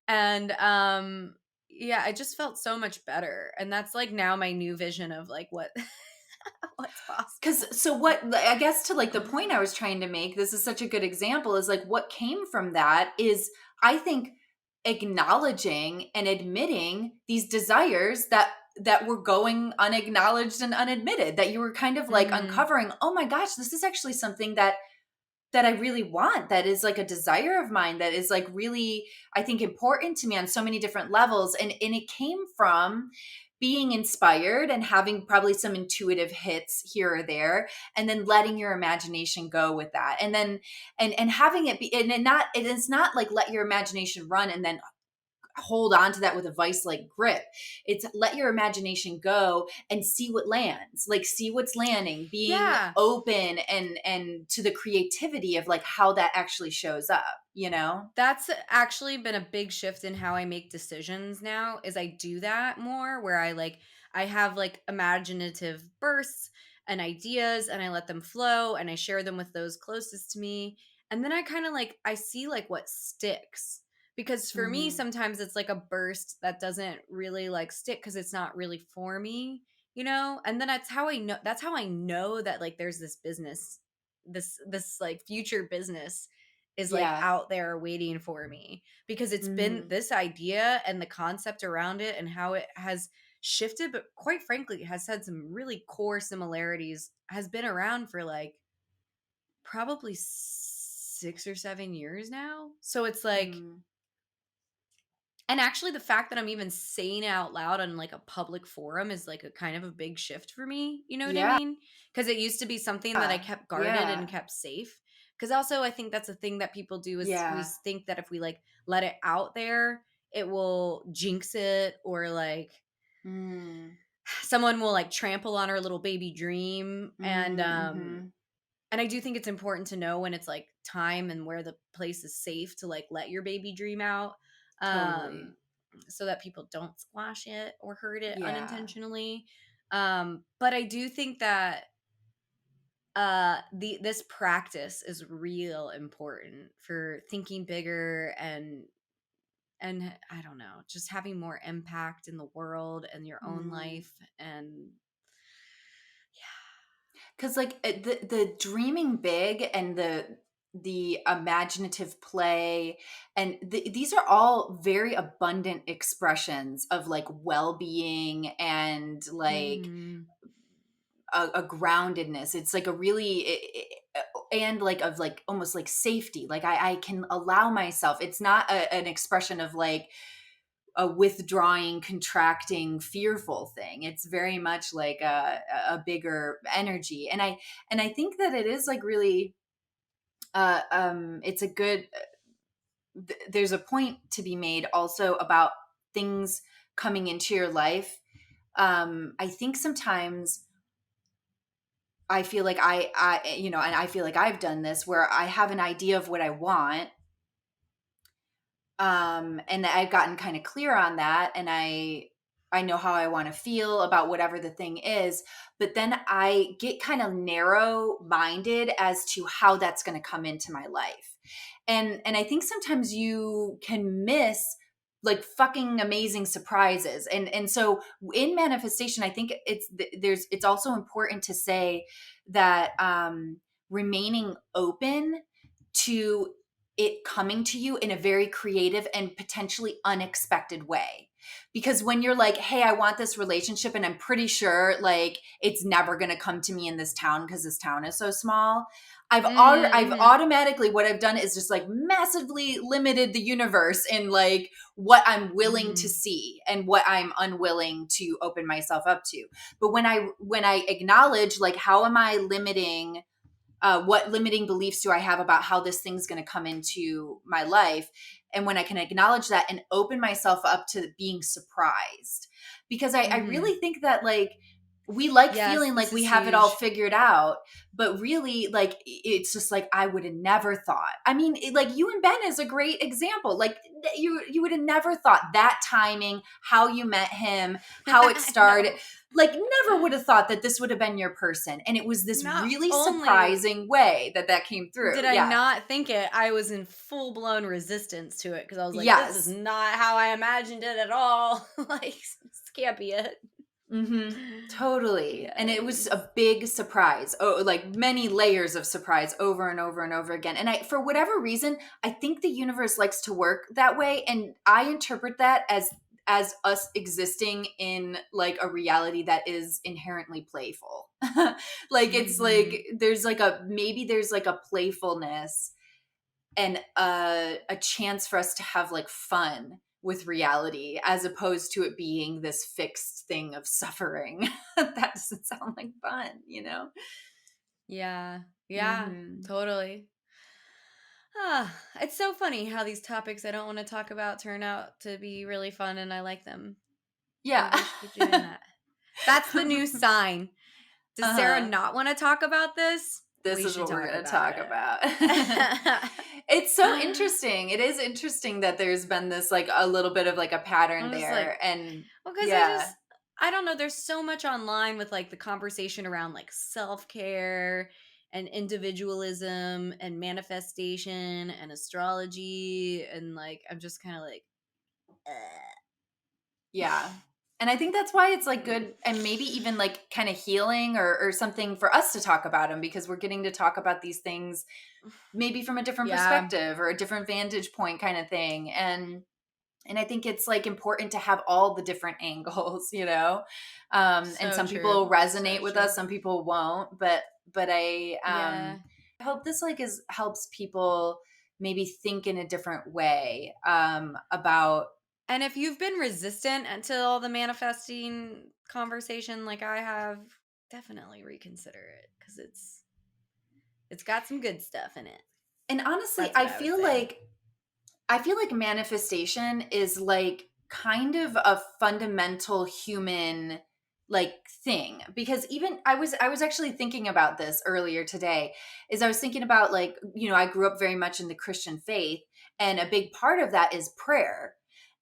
Speaker 2: and yeah, it just felt so much better. And that's like now my new vision of like what what's possible.
Speaker 1: Cause so what I guess to like the point I was trying to make, this is such a good example, is like what came from that is I think acknowledging and admitting these desires that were going unacknowledged and unadmitted, that you were kind of like
Speaker 2: Mm,
Speaker 1: uncovering, oh my gosh, this is actually something that I really want, that is like a desire of mine, that is like really, I think, important to me on so many different levels. And it came from being inspired and having probably some intuitive hits here or there, and then letting your imagination go with that. And then and having it be, and it is not like let your imagination run and then hold on to that with a vice like grip. It's let your imagination go and see what lands, like see what's landing, being
Speaker 2: yeah.
Speaker 1: open and to the creativity of like how that actually shows up.
Speaker 2: That's actually been a big shift in how I make decisions now is I do that more where I have like imaginative bursts and ideas and I let them flow and I share them with those closest to me. And then I kind of like I see like what sticks. Because for me
Speaker 1: Hmm.
Speaker 2: sometimes it's like a burst that doesn't really like stick cuz it's not really for me, you know? And then that's how I know that like there's this business this like future business is like
Speaker 1: Yeah.
Speaker 2: out there waiting for me because it's been
Speaker 1: Hmm.
Speaker 2: this idea and the concept around it and how it has shifted, but quite frankly has had some really core similarities, has been around for like probably 6 or 7 years now. So it's like,
Speaker 1: Hmm.
Speaker 2: and actually the fact that I'm even saying it out loud on like a public forum is like a kind of a big shift for me, you know what I
Speaker 1: Yeah.
Speaker 2: mean? Because it used to be something that I kept guarded and
Speaker 1: Yeah.
Speaker 2: kept safe. Because also I think that's a thing that people do is we
Speaker 1: Yeah.
Speaker 2: think that if we like let it out there, it will jinx it or like
Speaker 1: Mm.
Speaker 2: someone will like trample on our little baby dream.
Speaker 1: Mm-hmm.
Speaker 2: And I do think it's important to know when it's like time and where the place is safe to like let your baby dream out.
Speaker 1: Totally.
Speaker 2: Um so that people don't squash it or hurt it
Speaker 1: Yeah.
Speaker 2: unintentionally. But I do think that the this practice is real important for thinking bigger and I don't know, just having more impact in the world and your own
Speaker 1: Mm.
Speaker 2: life and
Speaker 1: Because like the dreaming big and the imaginative play and these are all very abundant expressions of like well-being and like
Speaker 2: mhm.
Speaker 1: a groundedness. It's like a really and like of like almost like safety, like I can allow myself, it's not an expression of like a withdrawing, contracting, fearful thing. It's very much like a bigger energy. And I think that it is like really it's a good there's a point to be made also about things coming into your life. I think sometimes I feel like and I feel like I've done this where I have an idea of what I want, and I've gotten kind of clear on that, and I know how I want to feel about whatever the thing is, but then I get kind of narrow minded as to how that's going to come into my life. And I think sometimes you can miss like fucking amazing surprises. And so in manifestation, I think it's also important to say that remaining open to it coming to you in a very creative and potentially unexpected way. Because when you're like, hey, I want this relationship, and I'm pretty sure like it's never going to come to me in this town because this town is so small. I've
Speaker 2: Mm-hmm.
Speaker 1: automatically, what I've done is just like massively limited the universe in like what I'm willing to
Speaker 2: Mm-hmm.
Speaker 1: see and what I'm unwilling to open myself up to. But when I acknowledge like, how am I limiting, what limiting beliefs do I have about how this thing's going to come into my life? And when I can acknowledge that and open myself up to being surprised, because I
Speaker 2: Mm-hmm.
Speaker 1: really think that like we like
Speaker 2: Yes,
Speaker 1: feeling like
Speaker 2: this
Speaker 1: we
Speaker 2: is
Speaker 1: have it all
Speaker 2: huge.
Speaker 1: figured out, but really like it's just like I would have never thought. I mean, like you and Ben is a great example. Like you would have never thought that timing, how you met him, how it
Speaker 2: I
Speaker 1: started,
Speaker 2: know.
Speaker 1: like never would have thought that this would have been your person, and it was this
Speaker 2: Not
Speaker 1: really
Speaker 2: only
Speaker 1: surprising way that came through.
Speaker 2: did I
Speaker 1: Yeah.
Speaker 2: not think it, I was in full blown resistance to it because I was like, this is
Speaker 1: Yes.
Speaker 2: not how I imagined it at all. Like, this can't be it.
Speaker 1: Totally. And it was
Speaker 2: Yes.
Speaker 1: a big surprise. Oh, like many layers of surprise over and over and over again. And I, for whatever reason, I think the universe likes to work that way, and I interpret that as us existing in like a reality that is inherently playful. Like it's
Speaker 2: Mm-hmm.
Speaker 1: like there's like a, maybe there's like a playfulness and a chance for us to have like fun with reality as opposed to it being this fixed thing of suffering. That doesn't sound like fun, you know?
Speaker 2: Yeah. Yeah.
Speaker 1: Hmm.
Speaker 2: Totally. Ah, it's so funny how these topics I don't want to talk about turn out to be really fun and I like them.
Speaker 1: Yeah.
Speaker 2: Maybe I should keep doing that. That's the new sign. Does Sarah
Speaker 1: Uh-huh.
Speaker 2: not want to talk about this?
Speaker 1: This
Speaker 2: We
Speaker 1: is
Speaker 2: should
Speaker 1: what we're
Speaker 2: talk
Speaker 1: going to
Speaker 2: about
Speaker 1: talk
Speaker 2: it.
Speaker 1: about. It's so interesting. It is interesting that there's been this like a little bit of like a pattern
Speaker 2: I'm just like,
Speaker 1: there. And
Speaker 2: well, because
Speaker 1: yeah.
Speaker 2: I don't know, there's so much online with like the conversation around like self care and individualism and manifestation and astrology. And like, I'm just kind of like,
Speaker 1: Yeah. And I think that's why it's like
Speaker 2: mm,
Speaker 1: good and maybe even like kind of healing or something for us to talk about them, because we're getting to talk about these things maybe from a different
Speaker 2: yeah,
Speaker 1: perspective or a different vantage point kind of thing. And I think it's like important to have all the different angles, you know? And
Speaker 2: so
Speaker 1: some
Speaker 2: true.
Speaker 1: people resonate
Speaker 2: So
Speaker 1: with
Speaker 2: true.
Speaker 1: us, some people won't, but
Speaker 2: Yeah.
Speaker 1: I hope this like is helps people maybe think in a different way about.
Speaker 2: And if you've been resistant until all the manifesting conversation like I have, definitely reconsider it because it's got some good stuff in it.
Speaker 1: And honestly,
Speaker 2: That's what I would say.
Speaker 1: I feel like manifestation is like kind of a fundamental human like thing, because even I was actually thinking about this earlier today, is I was thinking about like, you know, I grew up very much in the Christian faith, and a big part of that is prayer.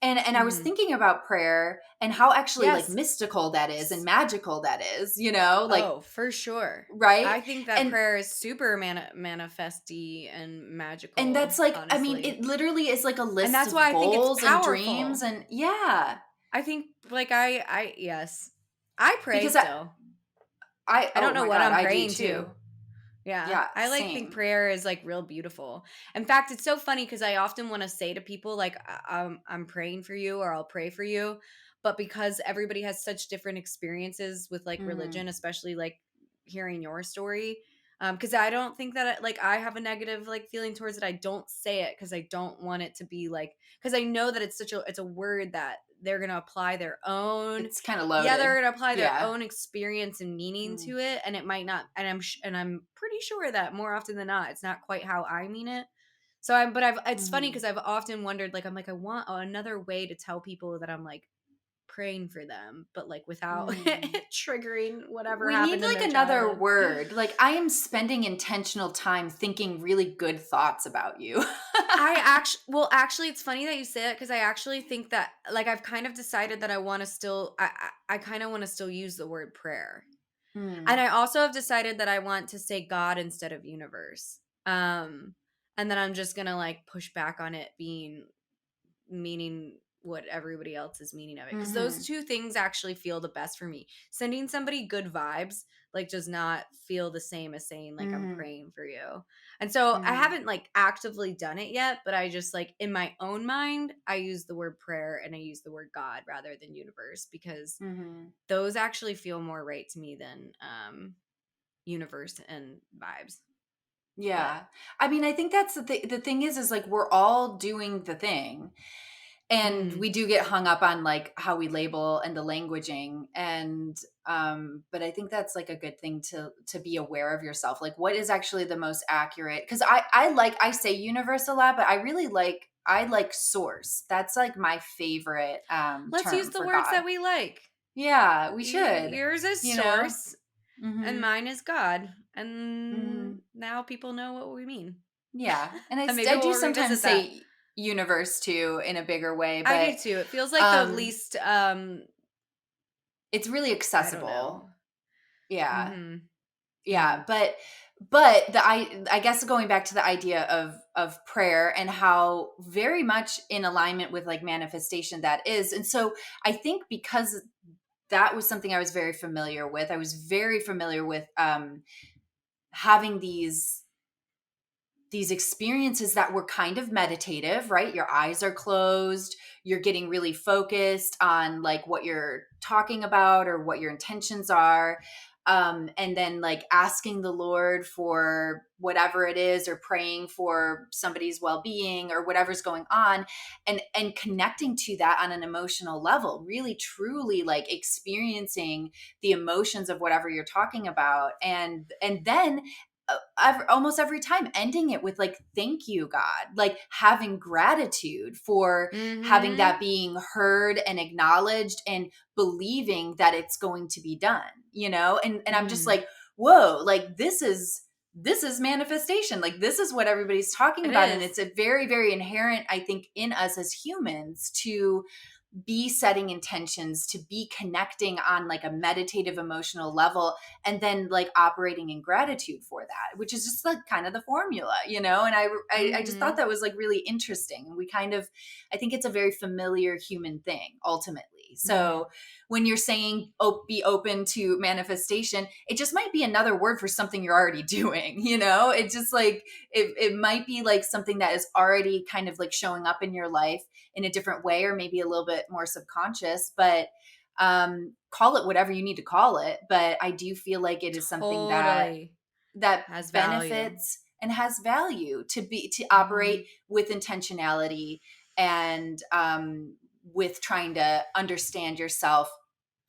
Speaker 1: And I was
Speaker 2: Mhm.
Speaker 1: thinking about prayer and how actually like
Speaker 2: Yes.
Speaker 1: mystical that is and
Speaker 2: S
Speaker 1: magical that is, you know, like,
Speaker 2: Oh, for sure.
Speaker 1: right?
Speaker 2: I think that
Speaker 1: And
Speaker 2: prayer is super manifesty and
Speaker 1: and
Speaker 2: magical,
Speaker 1: that's like, I mean,
Speaker 2: honestly.
Speaker 1: it literally is like a
Speaker 2: And
Speaker 1: list
Speaker 2: that's
Speaker 1: of
Speaker 2: why I think it's
Speaker 1: goals and dreams,
Speaker 2: powerful.
Speaker 1: and yeah.
Speaker 2: I think like I yes. I pray
Speaker 1: Because
Speaker 2: still. I don't
Speaker 1: oh
Speaker 2: know
Speaker 1: my
Speaker 2: what
Speaker 1: god,
Speaker 2: I'm
Speaker 1: I do
Speaker 2: praying to.
Speaker 1: too.
Speaker 2: Yeah,
Speaker 1: Yeah,
Speaker 2: I like think
Speaker 1: same.
Speaker 2: prayer is like real beautiful. In fact, it's so funny because I often want to say to people like I'm praying for you or I'll pray for you, but because everybody has such different experiences with like
Speaker 1: Mhm.
Speaker 2: religion, especially like hearing your story, because I don't think that like I have a negative like feeling towards it. I don't say it because I don't want it to be like because I know that it's a word that they're gonna apply their own
Speaker 1: It's kinda
Speaker 2: yeah, they're
Speaker 1: loaded.
Speaker 2: gonna apply their
Speaker 1: Yeah.
Speaker 2: own experience and meaning
Speaker 1: Mm.
Speaker 2: to it, and it might not. And I'm pretty sure that more often than not, it's not quite how I mean it. So I'm, but I've. It's funny
Speaker 1: Mhm.
Speaker 2: because I've often wondered, like, I'm like, I want another way to tell people that I'm like praying for them, but like without
Speaker 1: Mm.
Speaker 2: triggering whatever
Speaker 1: We need
Speaker 2: happened in
Speaker 1: like
Speaker 2: their
Speaker 1: another
Speaker 2: childhood.
Speaker 1: word. Like, I am spending intentional time thinking really good thoughts about you.
Speaker 2: Actually, it's funny that you say that because I actually think that, like, I've kind of decided that I want to still, I kind of want to still use the word prayer. And
Speaker 1: Mm.
Speaker 2: I also have decided that I want to say God instead of universe. And then I'm just gonna like push back on it being meaning what everybody else is meaning of it, because those
Speaker 1: Mhm.
Speaker 2: two things actually feel the best for me. Sending somebody good vibes like does not feel the same as saying like I'm
Speaker 1: Mhm.
Speaker 2: praying for you. And so I
Speaker 1: Mhm.
Speaker 2: haven't like actively done it yet, but I just like in my own mind I use the word prayer and I use the word God rather than universe, because
Speaker 1: Mhm.
Speaker 2: those actually feel more right to me than universe and vibes. But
Speaker 1: Yeah. I mean, I think that's the thing is like we're all doing the thing. And
Speaker 2: mhm.
Speaker 1: we do get hung up on like how we label and the languaging, and but I think that's like a good thing to be aware of yourself. Like what is actually the most accurate? Cuz I say universe a lot, but I like source. That's like my favorite
Speaker 2: Let's use
Speaker 1: term
Speaker 2: the
Speaker 1: for
Speaker 2: words
Speaker 1: God.
Speaker 2: that we like.
Speaker 1: Yeah, we should.
Speaker 2: Yours is
Speaker 1: You know?
Speaker 2: source and
Speaker 1: Mhm.
Speaker 2: mine is God. And
Speaker 1: Mhm.
Speaker 2: now people know what we mean.
Speaker 1: Yeah. And
Speaker 2: And maybe
Speaker 1: I do
Speaker 2: we'll
Speaker 1: sometimes
Speaker 2: revisit that.
Speaker 1: say universe too in a bigger way,
Speaker 2: I do
Speaker 1: but
Speaker 2: too. It feels like the
Speaker 1: um
Speaker 2: least
Speaker 1: it's really
Speaker 2: I don't know.
Speaker 1: accessible. Yeah.
Speaker 2: Mhm.
Speaker 1: Yeah,
Speaker 2: Mhm.
Speaker 1: but I guess going back to the idea of prayer and how very much in alignment with like manifestation that is. And so I think because that was something I was very familiar with. I was very familiar with having these experiences that were kind of meditative, right? Your eyes are closed, you're getting really focused on like what you're talking about or what your intentions are. And then like asking the Lord for whatever it is or praying for somebody's well-being or whatever's going on, and connecting to that on an emotional level, really truly like experiencing the emotions of whatever you're talking about. And then almost every time ending it with like thank you God, like having gratitude for having that
Speaker 2: Mhm.
Speaker 1: being heard and acknowledged and believing that it's going to be done, and I'm just
Speaker 2: Mhm.
Speaker 1: like, whoa, like this is manifestation, like this is what everybody's talking
Speaker 2: It
Speaker 1: about, and
Speaker 2: is.
Speaker 1: it's a very very inherent, I think, in us as humans to be setting intentions, to be connecting on like a meditative emotional level, and then like operating in gratitude for that, which is just like kind of the formula, and I just thought
Speaker 2: Mhm.
Speaker 1: that was like really interesting. And we kind of, I think it's a very familiar human thing ultimately.
Speaker 2: Mhm.
Speaker 1: So when you're saying be open to manifestation, it just might be another word for something you're already doing, it just like it might be like something that is already kind of like showing up in your life in a different way, or maybe a little bit more subconscious, but call it whatever you need to call it. But I do feel like it is something that
Speaker 2: Totally
Speaker 1: that
Speaker 2: has value.
Speaker 1: benefits and has value to operate
Speaker 2: Mhm.
Speaker 1: with intentionality, and with trying to understand yourself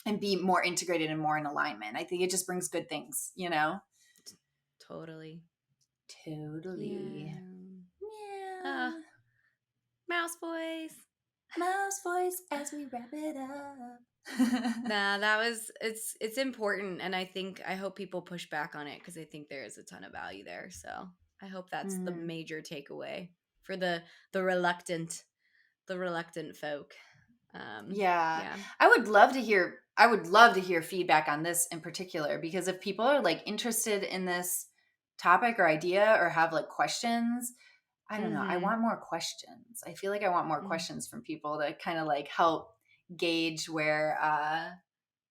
Speaker 1: and be more integrated and more in alignment. I think it just brings good things.
Speaker 2: Totally.
Speaker 1: Totally.
Speaker 2: Yeah. Ah,
Speaker 1: Yeah.
Speaker 2: mouse voice.
Speaker 1: Mouse voice as we wrap it up.
Speaker 2: Nah, that was it's important, and I hope people push back on it because I think there is a ton of value there. So I hope that's the
Speaker 1: Mhm.
Speaker 2: major takeaway for the reluctant the reluctant folk.
Speaker 1: Yeah.
Speaker 2: Yeah.
Speaker 1: I would love to hear feedback on this in particular, because if people are like interested in this topic or idea or have like questions, I don't know. I
Speaker 2: Mm-hmm.
Speaker 1: want more questions. I feel like I want more
Speaker 2: Mm.
Speaker 1: questions from people to kind of like help gauge where I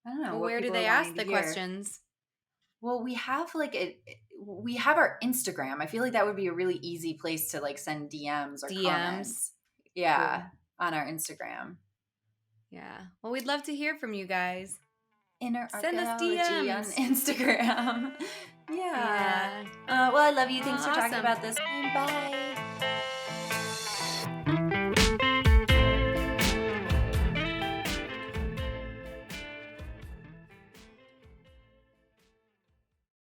Speaker 1: don't know
Speaker 2: Well,
Speaker 1: what
Speaker 2: where do
Speaker 1: people are
Speaker 2: they
Speaker 1: wanting
Speaker 2: ask
Speaker 1: to
Speaker 2: the
Speaker 1: hear.
Speaker 2: questions?
Speaker 1: Well, we have our Instagram. I feel like that would be a really easy place to like send DMs or
Speaker 2: DMs.
Speaker 1: comments. Yeah,
Speaker 2: Cool.
Speaker 1: on our Instagram.
Speaker 2: Yeah. Well, we'd love to hear from you guys.
Speaker 1: Inner
Speaker 2: Send us
Speaker 1: archaeology on
Speaker 2: DMs.
Speaker 1: Instagram. Yeah.
Speaker 2: Yeah.
Speaker 1: Well, I love you. Thanks for talking
Speaker 2: Awesome.
Speaker 1: about this. Bye.